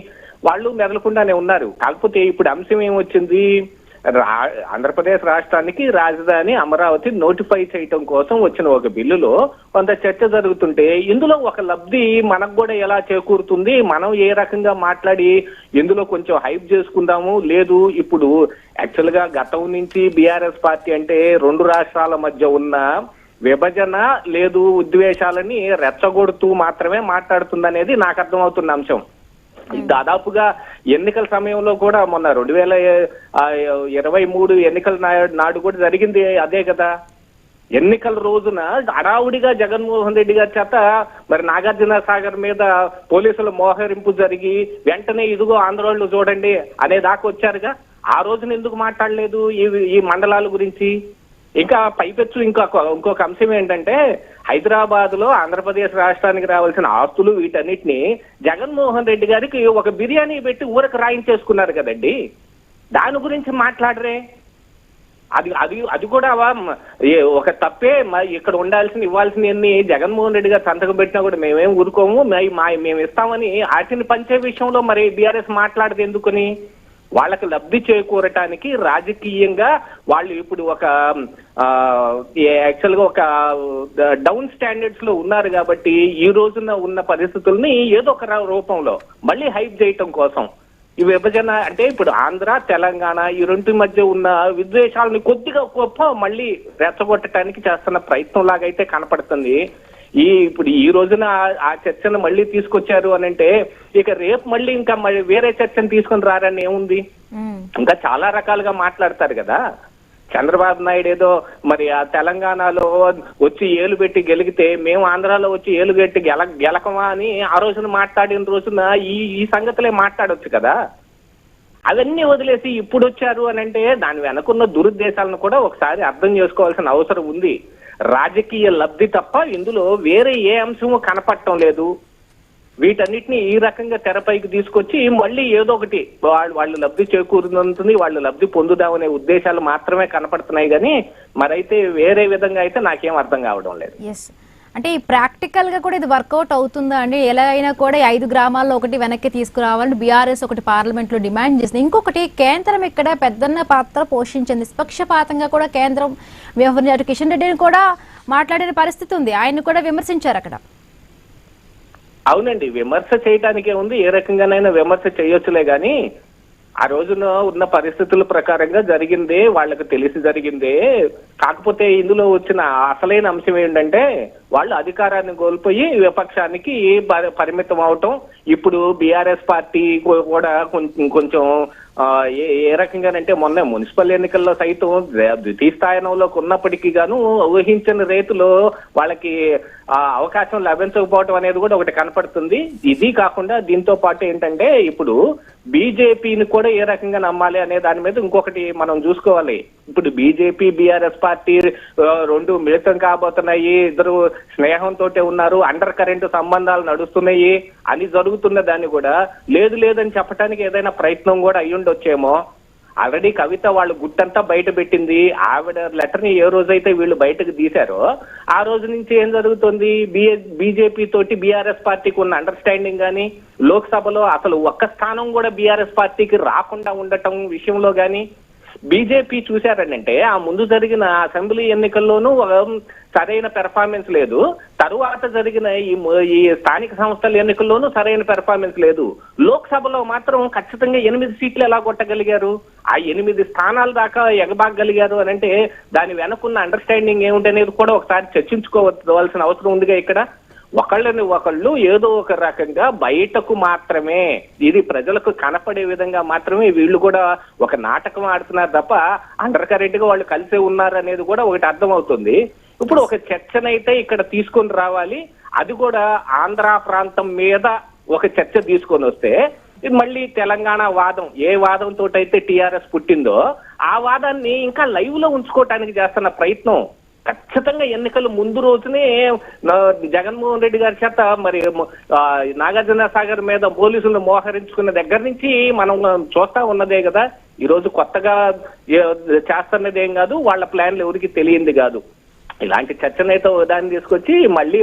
వాళ్ళు మెదలకుండానే ఉన్నారు. కాకపోతే ఇప్పుడు అంశం ఏమొచ్చింది, ఆంధ్రప్రదేశ్ రాష్ట్రానికి రాజధాని అమరావతి నోటిఫై చేయటం కోసం వచ్చిన ఒక బిల్లులో కొంత చర్చ జరుగుతుంటే ఇందులో ఒక లబ్ధి మనకు కూడా ఎలా చేకూరుతుంది, మనం ఏ రకంగా మాట్లాడి ఇందులో కొంచెం హైప్ చేసుకుందాము. లేదు, ఇప్పుడు యాక్చువల్ గా గతం నుంచి బీఆర్ఎస్ పార్టీ అంటే రెండు రాష్ట్రాల మధ్య ఉన్న విభజన లేదు ఉద్వేషాలని రెచ్చగొడుతూ మాత్రమే మాట్లాడుతుందనేది నాకు అర్థమవుతున్న అంశం. దాదాపుగా ఎన్నికల సమయంలో కూడా మొన్న 2023 ఎన్నికల నాడు కూడా జరిగింది అదే కదా. ఎన్నికల రోజున హడావుడిగా జగన్మోహన్ రెడ్డి గారి చేత మరి నాగార్జున సాగర్ మీద పోలీసుల మోహరింపు జరిగి వెంటనే ఇదిగో ఆంధ్రోళ్ళు చూడండి అనే దాకా వచ్చారుగా. ఆ రోజున ఎందుకు మాట్లాడలేదు ఈ మండలాల గురించి? ఇంకా పైపెచ్చు ఇంకొక అంశం ఏంటంటే, హైదరాబాద్ లో ఆంధ్రప్రదేశ్ రాష్ట్రానికి రావాల్సిన ఆస్తులు వీటన్నిటిని జగన్మోహన్ రెడ్డి గారికి ఒక బిర్యానీ పెట్టి ఊరకు రాయించేసుకున్నారు కదండి. దాని గురించి మాట్లాడరే? అది కూడా ఒక తప్పే. ఇక్కడ ఉండాల్సిన ఇవ్వాల్సినవన్నీ జగన్మోహన్ రెడ్డి గారు సంతకం పెట్టినా కూడా మేమేం ఊరుకోము, మేము ఇస్తామని వాటిని పంచే విషయంలో మరి బీఆర్ఎస్ మాట్లాడదు ఎందుకని? వాళ్ళకి లబ్ధి చేకూరటానికి రాజకీయంగా వాళ్ళు ఇప్పుడు ఒక యాక్చువల్ గా ఒక డౌన్ స్టాండర్డ్స్ లో ఉన్నారు కాబట్టి ఈ రోజున ఉన్న పరిస్థితుల్ని ఏదో ఒక రూపంలో మళ్ళీ హైప్ చేయటం కోసం ఈ విభజన అంటే ఇప్పుడు ఆంధ్ర తెలంగాణ ఈ రెంటి మధ్య ఉన్న విద్వేషాలని కొద్దిగా గొప్ప మళ్ళీ రెచ్చగొట్టడానికి చేస్తున్న ప్రయత్నం లాగైతే కనపడుతుంది. ఇప్పుడు ఈ రోజున ఆ చర్చను మళ్ళీ తీసుకొచ్చారు అని అంటే ఇక రేపు మళ్ళీ ఇంకా వేరే చర్చను తీసుకొని రారని ఏముంది? ఇంకా చాలా రకాలుగా మాట్లాడతారు కదా. చంద్రబాబు నాయుడు ఏదో మరి ఆ తెలంగాణలో వచ్చి ఏలు పెట్టి గెలిగితే మేము ఆంధ్రాలో వచ్చి ఏలు పెట్టి గెలకమా అని ఆ రోజున మాట్లాడిన రోజున ఈ సంగతులే మాట్లాడొచ్చు కదా. అవన్నీ వదిలేసి ఇప్పుడు వచ్చారు అని అంటే దాని వెనకున్న దురుద్దేశాలను కూడా ఒకసారి అర్థం చేసుకోవాల్సిన అవసరం ఉంది. రాజకీయ లబ్ధి తప్ప ఇందులో వేరే ఏ అంశము కనపడటం లేదు. వీటన్నిటిని ఈ రకంగా తెరపైకి తీసుకొచ్చి మళ్ళీ ఏదో ఒకటి వాళ్ళు లబ్ధి చేకూరుతుంది, వాళ్ళు లబ్ధి పొందుదామనే ఉద్దేశాలు మాత్రమే కనపడుతున్నాయి కానీ మరైతే వేరే విధంగా అయితే నాకేం అర్థం కావడం లేదు. అంటే ప్రాక్టికల్ గా కూడా ఇది వర్కౌట్ అవుతుందా అండి? ఎలా అయినా కూడా 5 గ్రామాల్లో ఒకటి వెనక్కి తీసుకురావాలని బీఆర్ఎస్ ఒకటి పార్లమెంట్ లో డిమాండ్ చేసింది. ఇంకొకటి కేంద్రం ఇక్కడ పెద్దన్న పాత్ర పోషించింది. నిష్పక్షపాతంగా కూడా కేంద్రం వ్యవహరించారు. కిషన్ రెడ్డిని కూడా మాట్లాడిన పరిస్థితి ఉంది, ఆయన కూడా విమర్శించారు అక్కడ. అవునండి, విమర్శ చేయడానికే ఉంది, ఏ రకంగానైనా విమర్శ చేయొచ్చులే గాని ఆ రోజున ఉన్న పరిస్థితుల ప్రకారంగా జరిగిందే వాళ్ళకి తెలిసి జరిగిందే. కాకపోతే ఇందులో వచ్చిన అసలైన అంశం ఏంటంటే వాళ్ళు అధికారాన్ని కోల్పోయి విపక్షానికి పరిమితం అవటం. ఇప్పుడు బీఆర్ఎస్ పార్టీ కూడా కొంచెం ఏ రకంగానంటే మొన్న మున్సిపల్ ఎన్నికల్లో సైతం ద్వితీయ స్థానంలోకి ఉన్నప్పటికీ గాను ఊహించిన రీతిలో వాళ్ళకి అవకాశం లభించకపోవటం అనేది కూడా ఒకటి కనపడుతుంది. ఇది కాకుండా దీంతో పాటు ఏంటంటే ఇప్పుడు బీజేపీని కూడా ఏ రకంగా నమ్మాలి అనే దాని మీద ఇంకొకటి మనం చూసుకోవాలి. ఇప్పుడు బీజేపీ బీఆర్ఎస్ పార్టీ రెండు మిళితం కాబోతున్నాయి, ఇద్దరు స్నేహంతో ఉన్నారు, అండర్ కరెంట్ సంబంధాలు నడుస్తున్నాయి అని జరుగుతున్న దాన్ని కూడా లేదని చెప్పడానికి ఏదైనా ప్రయత్నం కూడా అయ్యుండొచ్చేమో. ఆల్రెడీ కవిత వాళ్ళు గుట్టంతా బయట పెట్టింది. ఆవిడ లెటర్ ని ఏ రోజైతే వీళ్ళు బయటకు తీశారో ఆ రోజు నుంచి ఏం జరుగుతుంది? బీజేపీ తోటి బీఆర్ఎస్ పార్టీకి ఉన్న అండర్స్టాండింగ్ గానీ, లోక్సభలో అసలు ఒక్క స్థానం కూడా బీఆర్ఎస్ పార్టీకి రాకుండా ఉండటం విషయంలో గానీ బీజేపీ చూశారంటే ఆ ముందు జరిగిన అసెంబ్లీ ఎన్నికల్లోనూ సరైన పెర్ఫార్మెన్స్ లేదు, తరువాత జరిగిన ఈ స్థానిక సంస్థల ఎన్నికల్లోనూ సరైన పెర్ఫార్మెన్స్ లేదు. లోక్సభలో మాత్రం ఖచ్చితంగా 8 సీట్లు ఎలా కొట్టగలిగారు? ఆ 8 స్థానాల దాకా ఎగబాగలిగారు అని అంటే దాని వెనకున్న అండర్స్టాండింగ్ ఏమిటనేది కూడా ఒకసారి చర్చించుకోవాల్సిన అవసరం ఉందిగా. ఇక్కడ ఒకళ్ళని ఒకళ్ళు ఏదో ఒక రకంగా బయటకు మాత్రమే, ఇది ప్రజలకు కనపడే విధంగా మాత్రమే వీళ్ళు కూడా ఒక నాటకం ఆడుతున్నారు తప్ప అండర్ కరెంట్ గా వాళ్ళు కలిసే ఉన్నారు అనేది కూడా ఒకటి అర్థమవుతుంది. ఇప్పుడు ఒక చర్చనైతే ఇక్కడ తీసుకొని రావాలి, అది కూడా ఆంధ్ర ప్రాంతం మీద ఒక చర్చ తీసుకొని వస్తే మళ్ళీ తెలంగాణ వాదం ఏ వాదంతో అయితే టీఆర్ఎస్ పుట్టిందో ఆ వాదాన్ని ఇంకా లైవ్ లో ఉంచుకోవటానికి చేస్తున్న ప్రయత్నం. ఖచ్చితంగా ఎన్నికలు ముందు రోజునే జగన్మోహన్ రెడ్డి గారి చేత మరి నాగార్జున సాగర్ మీద పోలీసులను మోహరించుకున్న దగ్గర నుంచి మనం చూస్తా ఉన్నదే కదా. ఈ రోజు కొత్తగా చేస్తున్నది ఏం కాదు, వాళ్ళ ప్లాన్లు ఎవరికి తెలియంది కాదు. ఇలాంటి చర్చనైతే దాన్ని తీసుకొచ్చి మళ్ళీ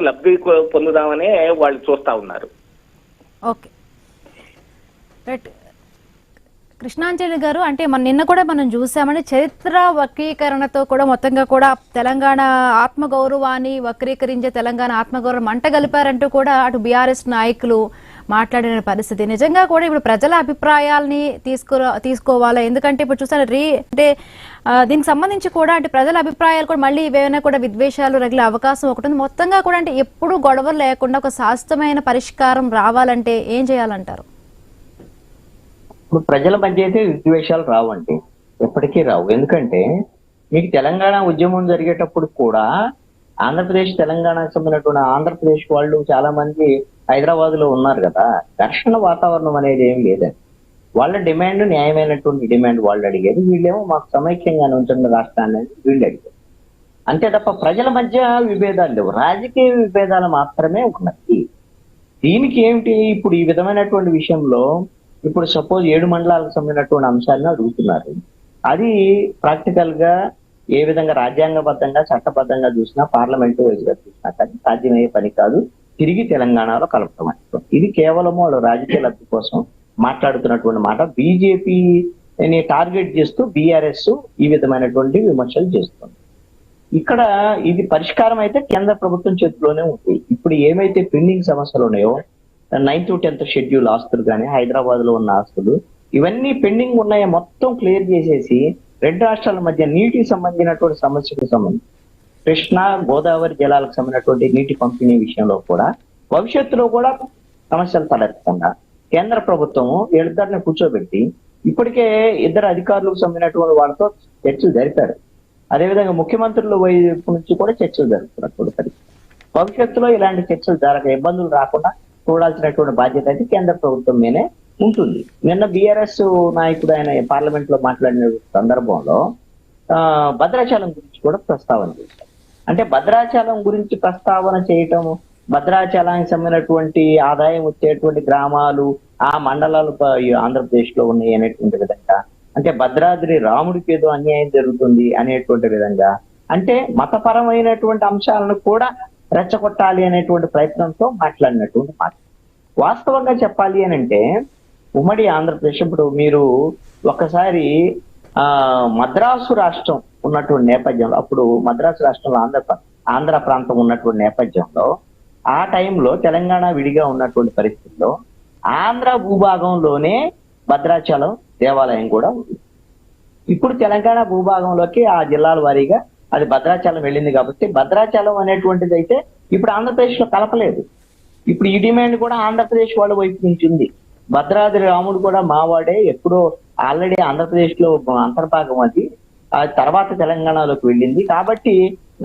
లబ్ధి పొందుదామనే వాళ్ళు చూస్తా ఉన్నారు. Okay right. కృష్ణాంజలి గారు, అంటే నిన్న కూడా మనం చూసామంటే చరిత్ర వక్రీకరణతో కూడా మొత్తంగా కూడా తెలంగాణ ఆత్మగౌరవాన్ని వక్రీకరించే తెలంగాణ ఆత్మగౌరవం మంట గలిపారంటూ కూడా అటు బీఆర్ఎస్ నాయకులు మాట్లాడిన పరిస్థితి. నిజంగా కూడా ఇప్పుడు ప్రజల అభిప్రాయాల్ని తీసుకోవాలా? ఎందుకంటే ఇప్పుడు చూసారు అంటే దీనికి సంబంధించి కూడా అంటే ప్రజల అభిప్రాయాలు కూడా మళ్ళీ ఏవైనా కూడా విద్వేషాలు రగిలే అవకాశం ఒకటి ఉంది. మొత్తంగా కూడా అంటే ఎప్పుడు గొడవలు లేకుండా ఒక శాశ్వతమైన పరిష్కారం రావాలంటే ఏం చేయాలంటారు? ఇప్పుడు ప్రజల మధ్య అయితే విద్వేషాలు రావండి, ఎప్పటికీ రావు. ఎందుకంటే మీకు తెలంగాణ ఉద్యమం జరిగేటప్పుడు కూడా ఆంధ్రప్రదేశ్ తెలంగాణకు సంబంధించినటువంటి ఆంధ్రప్రదేశ్ వాళ్ళు చాలా మంది హైదరాబాద్ లో ఉన్నారు కదా. ఘర్షణ వాతావరణం అనేది ఏం లేదండి. వాళ్ళ డిమాండ్ న్యాయమైనటువంటి డిమాండ్ వాళ్ళు అడిగేది, వీళ్ళేమో మాకు సమైక్యంగా ఉంటున్న రాష్ట్రాన్ని వీళ్ళు అడిగారు. అంతే తప్ప ప్రజల మధ్య విభేదాలు లేవు, రాజకీయ విభేదాలు మాత్రమే ఉన్నాయి. దీనికి ఏమిటి ఇప్పుడు ఈ విధమైనటువంటి విషయంలో ఇప్పుడు సపోజ్ 7 మండలాలకు సంబంధించినటువంటి అంశాలను అడుగుతున్నారు. అది ప్రాక్టికల్ గా ఏ విధంగా రాజ్యాంగబద్ధంగా చట్టబద్ధంగా చూసినా పార్లమెంటు వైజ్గా చూసినా కానీ సాధ్యమయ్యే పని కాదు తిరిగి తెలంగాణలో కలపడం అంటే. ఇది కేవలం వాళ్ళు రాజకీయ లబ్ధి కోసం మాట్లాడుతున్నటువంటి మాట. బీజేపీని టార్గెట్ చేస్తూ బీఆర్ఎస్ ఈ విధమైనటువంటి విమర్శలు చేస్తుంది. ఇక్కడ ఇది పరిష్కారం అయితే కేంద్ర ప్రభుత్వం చేతిలోనే ఉంది. ఇప్పుడు ఏమైతే పెండింగ్ సమస్యలు ఉన్నాయో 9th to 10th షెడ్యూల్ ఆస్తులు కానీ హైదరాబాద్ లో ఉన్న ఆస్తులు ఇవన్నీ పెండింగ్ ఉన్నాయో మొత్తం క్లియర్ చేసేసి 2 రాష్ట్రాల మధ్య నీటికి సంబంధించినటువంటి సమస్యకు సంబంధించి కృష్ణా గోదావరి జలాలకు సంబంధించినటువంటి నీటి పంపిణీ విషయంలో కూడా భవిష్యత్తులో కూడా సమస్యలు తలెత్తకుండా కేంద్ర ప్రభుత్వము వీళ్ళిద్దరిని కూర్చోబెట్టి ఇప్పటికే 2 అధికారులకు సంబంధించినటువంటి వాళ్ళతో చర్చలు జరిపారు. అదేవిధంగా ముఖ్యమంత్రుల వైపు నుంచి కూడా చర్చలు జరుపుతున్నటువంటి పరిస్థితి. భవిష్యత్తులో ఇలాంటి చర్చలు జరగ ఇబ్బందులు రాకుండా చూడాల్సినటువంటి బాధ్యత అయితే కేంద్ర ప్రభుత్వం మీదే ఉంటుంది. నిన్న బీఆర్ఎస్ నాయకుడు ఆయన పార్లమెంట్ లో మాట్లాడిన సందర్భంలో భద్రాచలం గురించి కూడా ప్రస్తావన చేశారు. అంటే భద్రాచలం గురించి ప్రస్తావన చేయటం, భద్రాచలానికి సంబంధించినటువంటి ఆదాయం వచ్చేటువంటి గ్రామాలు ఆ మండలాలు ఆంధ్రప్రదేశ్ లో ఉన్నాయి అనేటువంటి విధంగా, అంటే భద్రాద్రి రాముడికి ఏదో అన్యాయం జరుగుతుంది అనేటువంటి విధంగా, అంటే మతపరమైనటువంటి అంశాలను కూడా రెచ్చగొట్టాలి అనేటువంటి ప్రయత్నంతో మాట్లాడినటువంటి మాట. వాస్తవంగా చెప్పాలి అని అంటే ఉమ్మడి ఆంధ్రప్రదేశ్ ఇప్పుడు మీరు ఒకసారి మద్రాసు రాష్ట్రం ఉన్నటువంటి నేపథ్యంలో, అప్పుడు మద్రాసు రాష్ట్రంలో ఆంధ్ర ప్రాంతం ఉన్నటువంటి నేపథ్యంలో ఆ టైంలో తెలంగాణ విడిగా ఉన్నటువంటి పరిస్థితుల్లో ఆంధ్ర భూభాగంలోనే భద్రాచలం దేవాలయం కూడా ఉంది. ఇప్పుడు తెలంగాణ భూభాగంలోకి ఆ జిల్లాల వారీగా అది భద్రాచలం వెళ్ళింది కాబట్టి భద్రాచలం అనేటువంటిది అయితే ఇప్పుడు ఆంధ్రప్రదేశ్ లో కలపలేదు. ఇప్పుడు ఈ డిమాండ్ కూడా ఆంధ్రప్రదేశ్ వాళ్ళ వైపు నుంచి ఉంది. భద్రాద్రి రాముడు కూడా మావాడే, ఎప్పుడో ఆల్రెడీ ఆంధ్రప్రదేశ్ లో అంతర్భాగం అది, ఆ తర్వాత తెలంగాణలోకి వెళ్ళింది కాబట్టి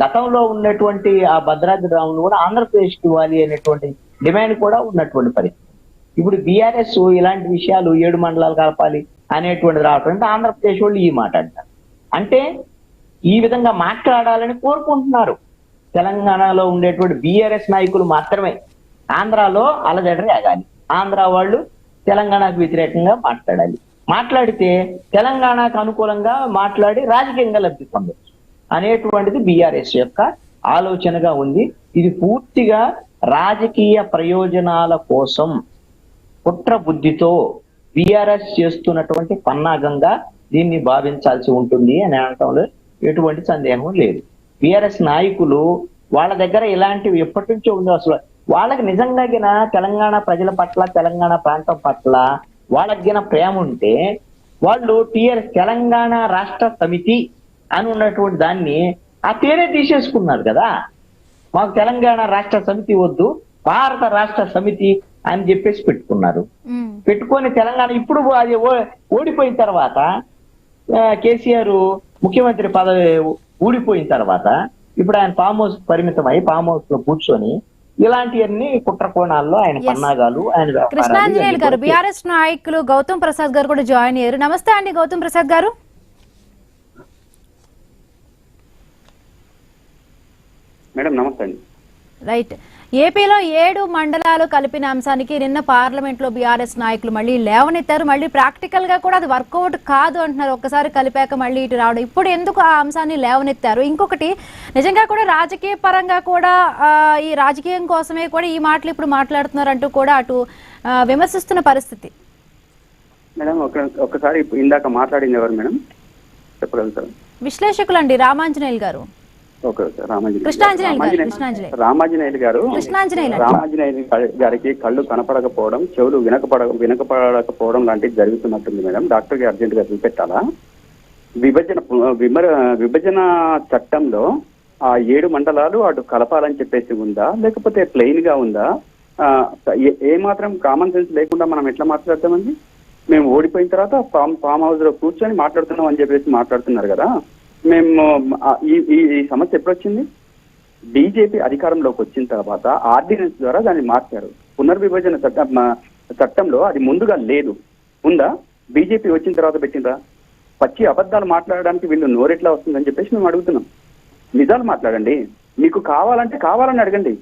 గతంలో ఉన్నటువంటి ఆ భద్రాద్రి రాముడు కూడా ఆంధ్రప్రదేశ్ కి ఇవ్వాలి అనేటువంటి డిమాండ్ కూడా ఉన్నటువంటి పరిస్థితి. ఇప్పుడు బీఆర్ఎస్ ఇలాంటి విషయాలు 7 మండలాలు కలపాలి అనేటువంటిది రావటం అంటే ఆంధ్రప్రదేశ్ వాళ్ళు ఈ మాట అంటారు. అంటే ఈ విధంగా మాట్లాడాలని కోరుకుంటున్నారు తెలంగాణలో ఉండేటువంటి బీఆర్ఎస్ నాయకులు మాత్రమే. ఆంధ్రాలో అలజడి రేగాలి, ఆంధ్ర వాళ్ళు తెలంగాణకు వ్యతిరేకంగా మాట్లాడాలి, మాట్లాడితే తెలంగాణకు అనుకూలంగా మాట్లాడి రాజకీయంగా లబ్ధి పొందొచ్చు అనేటువంటిది బీఆర్ఎస్ యొక్క ఆలోచనగా ఉంది. ఇది పూర్తిగా రాజకీయ ప్రయోజనాల కోసం కుట్ర బుద్ధితో బీఆర్ఎస్ చేస్తున్నటువంటి పన్నాగంగా దీన్ని భావించాల్సి ఉంటుంది అని అనటంలో ఎటువంటి సందేహం లేదు. బీఆర్ఎస్ నాయకులు వాళ్ళ దగ్గర ఇలాంటివి ఎప్పటి నుంచో ఉందో, అసలు వాళ్ళకి నిజంగా తెలంగాణ ప్రజల పట్ల తెలంగాణ ప్రాంతం పట్ల వాళ్ళకి ప్రేమ ఉంటే వాళ్ళు తెలంగాణ రాష్ట్ర సమితి అని ఉన్నటువంటి దాన్ని ఆ పేరే తీసేసుకున్నారు కదా. మాకు తెలంగాణ రాష్ట్ర సమితి వద్దు, భారత రాష్ట్ర సమితి అని చెప్పేసి పెట్టుకున్నారు. పెట్టుకొని తెలంగాణ ఇప్పుడు అది ఓడిపోయిన తర్వాత కేసీఆర్ ముఖ్యమంత్రి పదవి ఊడిపోయిన తర్వాత ఇప్పుడు ఆయన ఫామ్ హౌస్ పరిమితమై ఫామ్ హౌస్ లో కూర్చొని ఇలాంటివన్నీ కుట్ర కోణాల్లో ఆయన పన్నాగాలు, ఆయన కృష్ణాంజనేయులు గారు, బీఆర్ఎస్ నాయకులు గౌతమ్ ప్రసాద్ గారు కూడా జాయిన్ అయ్యారు. నమస్తే అండి గౌతమ్ ప్రసాద్ గారు. మేడం నమస్తే అండి. రైట్, ఏపీలో 7 మండలాలు కలిపిన అంశానికి నిన్న పార్లమెంట్ లో బీఆర్ఎస్ నాయకులు మళ్ళీ లేవనెత్తారు. మళ్ళీ ప్రాక్టికల్ గా కూడా అది వర్కౌట్ కాదు అంటున్నారు. ఒక్కసారి కలిపాక మళ్ళీ ఇటు రావడం, ఇప్పుడు ఎందుకు ఆ అంశాన్ని లేవనెత్తారు? ఇంకొకటి, నిజంగా కూడా రాజకీయ పరంగా కూడా ఈ రాజకీయం కోసమే కూడా ఈ మాటలు ఇప్పుడు మాట్లాడుతున్నారు అంటూ కూడా అటు విమర్శిస్తున్న పరిస్థితి. మేడం ఒకసారి ఇందాక మాట్లాడింది ఎవరు మేడం చెప్పగలుగుతారు? విశ్లేషకులండి రామాంజనేయులు గారు. ఓకే కృష్ణాంజనేయులు రామాంజనేయులు గారు. రామాంజనేయులు గారికి కళ్ళు కనపడకపోవడం, చెవులు వినకపడకపోవడం లాంటివి జరుగుతున్నట్టుంది మేడం. డాక్టర్ కి అర్జెంట్ గా చూపెట్టాలా? విభజన చట్టంలో ఆ 7 మండలాలు అటు కలపాలని చెప్పేసి ఉందా, లేకపోతే ప్లెయిన్ గా ఉందా? ఏ మాత్రం కామన్ సెన్స్ లేకుండా మనం ఎట్లా మాట్లాడతామండి? మేము ఓడిపోయిన తర్వాత ఫామ్ హౌస్ లో కూర్చొని మాట్లాడుతున్నాం అని చెప్పేసి మాట్లాడుతున్నారు కదా. మేము ఈ సమస్య ఎప్పుడు వచ్చింది? బీజేపీ అధికారంలోకి వచ్చిన తర్వాత ఆర్డినెన్స్ ద్వారా దాన్ని మార్చారు. పునర్విభజన చట్టంలో అది ముందుగా లేదు. ఉందా? బీజేపీ వచ్చిన తర్వాత పెట్టిందా? పచ్చి అబద్ధాలు మాట్లాడడానికి వీళ్ళు నోరెట్లా వస్తుందని చెప్పేసి మేము అడుగుతున్నాం. నిజాలు మాట్లాడండి. మీకు కావాలని అడగండి.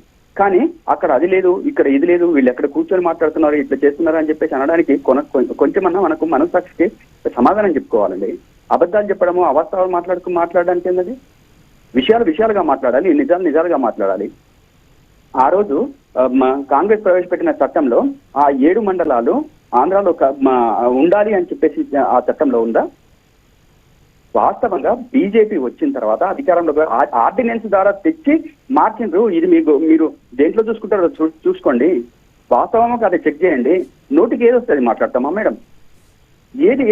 కానీ అక్కడ అది లేదు, ఇక్కడ ఇది లేదు, వీళ్ళు ఎక్కడ కూర్చొని మాట్లాడుతున్నారు, ఇట్లా చేస్తున్నారు అని చెప్పేసి అనడానికి కొంచెమన్నా మనకు మనసాక్షికి సమాధానం చెప్పుకోవాలండి. అబద్ధాలు చెప్పడము, అవాస్తవాలు మాట్లాడడానికి ఏంటది? విషయాలుగా మాట్లాడాలి, నిజాలుగా మాట్లాడాలి. ఆ రోజు కాంగ్రెస్ ప్రవేశపెట్టిన చట్టంలో ఆ 7 మండలాలు ఆంధ్రాలో ఉండాలి అని చెప్పేసి ఆ చట్టంలో ఉందా? వాస్తవంగా బీజేపీ వచ్చిన తర్వాత అధికారంలో ఆర్డినెన్స్ ద్వారా తెచ్చి మార్చిండ్రు. ఇది మీరు దేంట్లో చూసుకుంటారో చూసుకోండి. వాస్తవంగా అది చెక్ చేయండి. నోటికి ఏది వస్తే అది మాట్లాడతామా మేడం? ఏది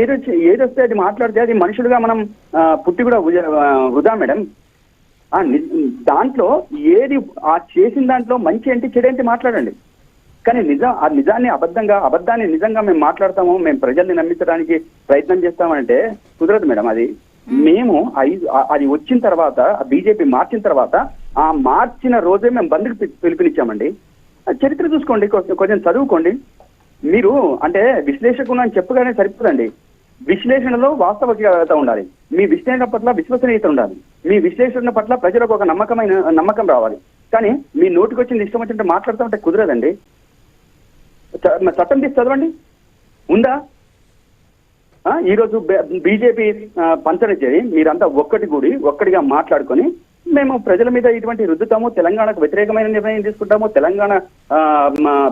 వస్తే అది మాట్లాడితే అది మనుషులుగా మనం పుట్టి కూడా వృధా మేడం. దాంట్లో ఏది చేసిన దాంట్లో మంచి ఏంటి చెడు ఏంటి మాట్లాడండి. కానీ అబద్ధాన్ని నిజంగా మేము మాట్లాడతాము, మేము ప్రజల్ని నమ్మించడానికి ప్రయత్నం చేస్తామంటే కుదరదు మేడం. మేము అది వచ్చిన తర్వాత బీజేపీ మార్చిన తర్వాత ఆ మార్చిన రోజే మేము బంద్కి పిలుపునిచ్చామండి. చరిత్ర చూసుకోండి, కొంచెం చదువుకోండి. మీరు అంటే విశ్లేషకులు అని చెప్పగానే సరిపోదండి. విశ్లేషణలో వాస్తవికత ఉండాలి. మీ విశ్లేషణ పట్ల విశ్వసనీయత ఉండాలి. మీ విశ్లేషణ పట్ల ప్రజలకు ఒక నమ్మకం రావాలి. కానీ మీ నోటికి వచ్చింది ఇష్టం వచ్చినట్టు మాట్లాడుతూ ఉంటే కుదరదండి. చట్టం తీసి చదవండి. ఉందా? ఈరోజు బీజేపీ పంచన చేరి మీరంతా ఒక్కటిగా మాట్లాడుకొని మేము ప్రజల మీద ఇటువంటి రుద్దుతాము, తెలంగాణకు వ్యతిరేకమైన నిర్ణయం తీసుకుంటాము, తెలంగాణ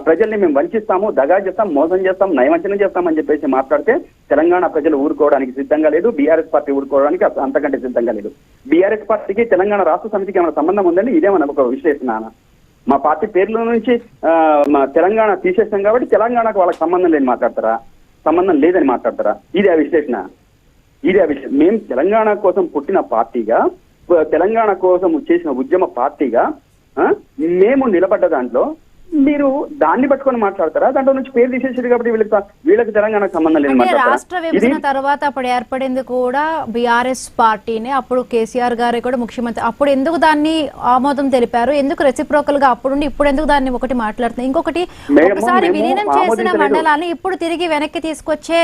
ప్రజల్ని మేము వంచిస్తాము, దగా చేస్తాం, మోసం చేస్తాం, నయవంచనం చేస్తామని చెప్పేసి మాట్లాడితే తెలంగాణ ప్రజలు ఊరుకోవడానికి సిద్ధంగా లేదు. బీఆర్ఎస్ పార్టీ ఊరుకోవడానికి అంతకంటే సిద్ధంగా లేదు. బీఆర్ఎస్ పార్టీకి తెలంగాణ రాష్ట్ర సమితికి ఏమైనా సంబంధం ఉందండి? ఇదే మన ఒక విశ్లేషణ. మా పార్టీ పేర్ల నుంచి తెలంగాణ తీసేస్తాం కాబట్టి తెలంగాణకు వాళ్ళకి సంబంధం లేదని మాట్లాడతారా? ఇది ఆ విశ్లేషణ. మేము తెలంగాణ కోసం పుట్టిన పార్టీగా, తెలంగాణ కోసం చేసిన ఉద్యమ పార్టీగా మేము నిలబడ్డ దాంట్లో మీరు దాన్ని పట్టుకొని మాట్లాడతారా? దాంట్లో నుంచి పేరు తీసేసారు కాబట్టి వీళ్ళకి తెలంగాణకు సంబంధం లేదు. రాష్ట్ర విభజన తర్వాత అప్పుడు ఏర్పడింది కూడా బీఆర్ఎస్ పార్టీనే. అప్పుడు కేసీఆర్ గారు కూడా ముఖ్యమంత్రి. అప్పుడు ఎందుకు దాన్ని ఆమోదం తెలిపారు? ఎందుకు రెసిప్రోకల్ గా అప్పుడు ఇప్పుడు ఎందుకు దాన్ని ఒకటి మాట్లాడుతున్నారు? ఇంకొకటి, ఒకసారి విలీనం చేసిన మండలాన్ని ఇప్పుడు తిరిగి వెనక్కి తీసుకొచ్చే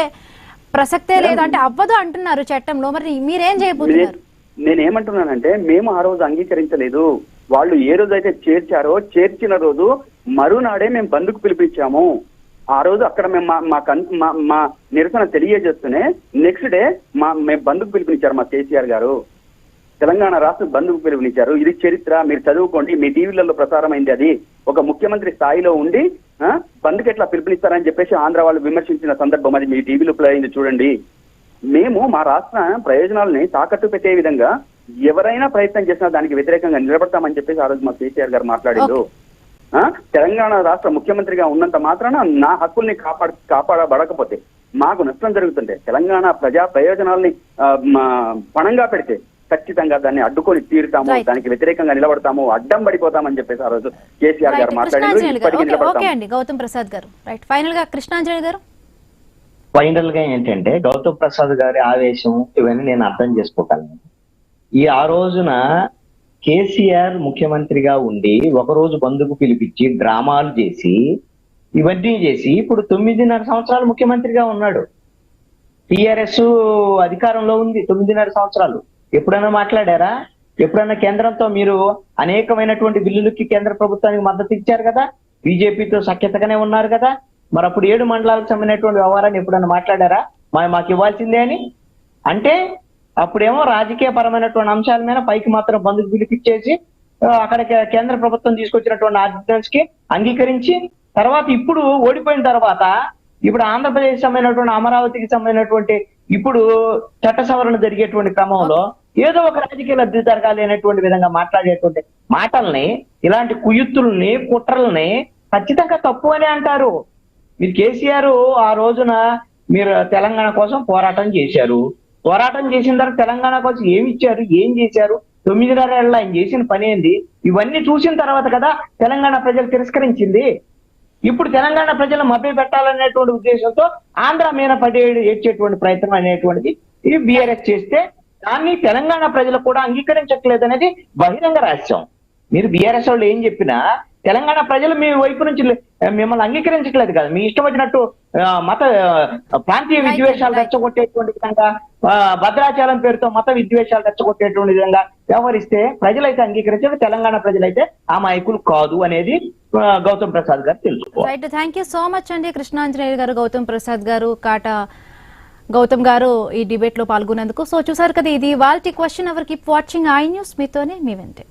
ప్రసక్తే లేదంటే అవ్వదు అంటున్నారు చట్టంలో. మరి మీరేం చేయబోతున్నారు? నేనేమంటున్నానంటే మేము ఆ రోజు అంగీకరించలేదు. వాళ్ళు ఏ రోజు అయితే చేర్చిన రోజు మరునాడే మేము బంద్కు పిలిపించాము. ఆ రోజు అక్కడ మేము మా నిరసన తెలియజేస్తూనే నెక్స్ట్ డే మేము బంద్కు పిలుపునిచ్చారు మా కేసీఆర్ గారు. తెలంగాణ రాష్ట్ర బంద్కు పిలుపునిచ్చారు. ఇది చరిత్ర, మీరు చదువుకోండి. మీ టీవీలలో ప్రసారం అయింది. అది ఒక ముఖ్యమంత్రి స్థాయిలో ఉండి బంద్కి ఎట్లా పిలుపునిస్తారని చెప్పేసి ఆంధ్ర వాళ్ళు విమర్శించిన సందర్భం అది మీ టీవీలో ప్లే అయింది, చూడండి. మేము మా రాష్ట్ర ప్రయోజనాలని తాకట్టు పెట్టే విధంగా ఎవరైనా ప్రయత్నం చేసినా దానికి వ్యతిరేకంగా నిలబడతామని చెప్పేసి ఆ రోజు మా కేసీఆర్ గారు మాట్లాడారు. తెలంగాణ రాష్ట్ర ముఖ్యమంత్రిగా ఉన్నంత మాత్రాన నా హక్కుల్ని కాపాడబడకపోతే మాకు నష్టం జరుగుతుంటే తెలంగాణ ప్రజా ప్రయోజనాల్ని పణంగా పెడితే ఖచ్చితంగా దాన్ని అడ్డుకొని తీరుతాము, దానికి వ్యతిరేకంగా నిలబడతాము, అడ్డం పడిపోతామని చెప్పేసి ఆ రోజు కేసీఆర్ గారు మాట్లాడారు. గౌతమ్ ప్రసాద్ గారు, ఫైనల్ గా కృష్ణాంజలి గారు. ఫైనల్ గా ఏంటంటే గౌతమ్ ప్రసాద్ గారి ఆవేశం ఇవన్నీ నేను అర్థం చేసుకోగలను. ఆ రోజున కేసీఆర్ ముఖ్యమంత్రిగా ఉండి ఒకరోజు బంధుకు పిలిపించి డ్రామాలు చేసి ఇవన్నీ చేసి ఇప్పుడు 9.5 సంవత్సరాలు ముఖ్యమంత్రిగా ఉన్నాడు. టీఆర్ఎస్ అధికారంలో ఉంది 9.5 సంవత్సరాలు. ఎప్పుడైనా మాట్లాడారా? ఎప్పుడైనా కేంద్రంతో మీరు అనేకమైనటువంటి బిల్లులకి కేంద్ర ప్రభుత్వానికి మద్దతు ఇచ్చారు కదా, బీజేపీతో సఖ్యతగానే ఉన్నారు కదా. మరి అప్పుడు 7 మండలాలకు సంబంధించినటువంటి వ్యవహారాన్ని ఎప్పుడైనా మాట్లాడారా? మాకు ఇవ్వాల్సిందే అని అంటే అప్పుడేమో రాజకీయ పరమైనటువంటి అంశాల మీద పైకి మాత్రం బంధుకు పిలిపించేసి అక్కడ కేంద్ర ప్రభుత్వం తీసుకొచ్చినటువంటి ఆర్డినెన్స్ కి అంగీకరించి తర్వాత ఇప్పుడు ఓడిపోయిన తర్వాత ఇప్పుడు ఆంధ్రప్రదేశ్ సంబంధించినటువంటి అమరావతికి సంబంధించినటువంటి ఇప్పుడు చట్ట సవరణ జరిగేటువంటి క్రమంలో ఏదో ఒక రాజకీయ లబ్ధి జరగాలి అనేటువంటి విధంగా మాట్లాడేటువంటి మాటల్ని, ఇలాంటి కుయుత్తుల్ని, కుట్రల్ని ఖచ్చితంగా తప్పు అని అంటారు. మీరు కేసీఆర్ ఆ రోజున మీరు తెలంగాణ కోసం పోరాటం చేశారు. పోరాటం చేసిన తర్వాత తెలంగాణ కోసం ఏమి ఇచ్చారు, ఏం చేశారు, 9.5 ఏళ్ళ ఆయన చేసిన పని ఏంది, ఇవన్నీ చూసిన తర్వాత కదా తెలంగాణ ప్రజలు తిరస్కరించింది. ఇప్పుడు తెలంగాణ ప్రజలు మభ్య పెట్టాలనేటువంటి ఉద్దేశంతో ఆంధ్ర మీద పడి ఏడ్చేటువంటి ప్రయత్నం అనేటువంటిది ఈ బీఆర్ఎస్ చేస్తే దాన్ని తెలంగాణ ప్రజలు కూడా అంగీకరించట్లేదు అనేది బహిరంగ రహస్యం. మీరు బీఆర్ఎస్ వాళ్ళు ఏం చెప్పినా తెలంగాణ ప్రజలు మీ వైపు నుంచి మిమ్మల్ని అంగీకరించట్లేదు కదా. మీ ఇష్టం వచ్చినట్టు మత ప్రాంతీయ విద్వేషాలు రెచ్చగొట్టేటువంటి విధంగా, భద్రాచలం పేరుతో మత విద్వేషాలు రెచ్చగొట్టేటువంటి విధంగా వ్యవహరిస్తే ప్రజలైతే అంగీకరించారు, తెలంగాణ ప్రజలైతే ఆ మాయకులు కాదు అనేది గౌతమ్ ప్రసాద్ గారు తెలుసుకోవాలి. Right, thank you so much అండి కృష్ణాంజనేయులు గారు, గౌతమ్ ప్రసాద్ గారు, కాటా గౌతమ్ గారు ఈ డిబేట్ లో పాల్గొన్నందుకు. సో చూసారు కదా, ఇది వాళ్ళ question hour. Keep watching iNews, మీతోనే మీ వెంటే.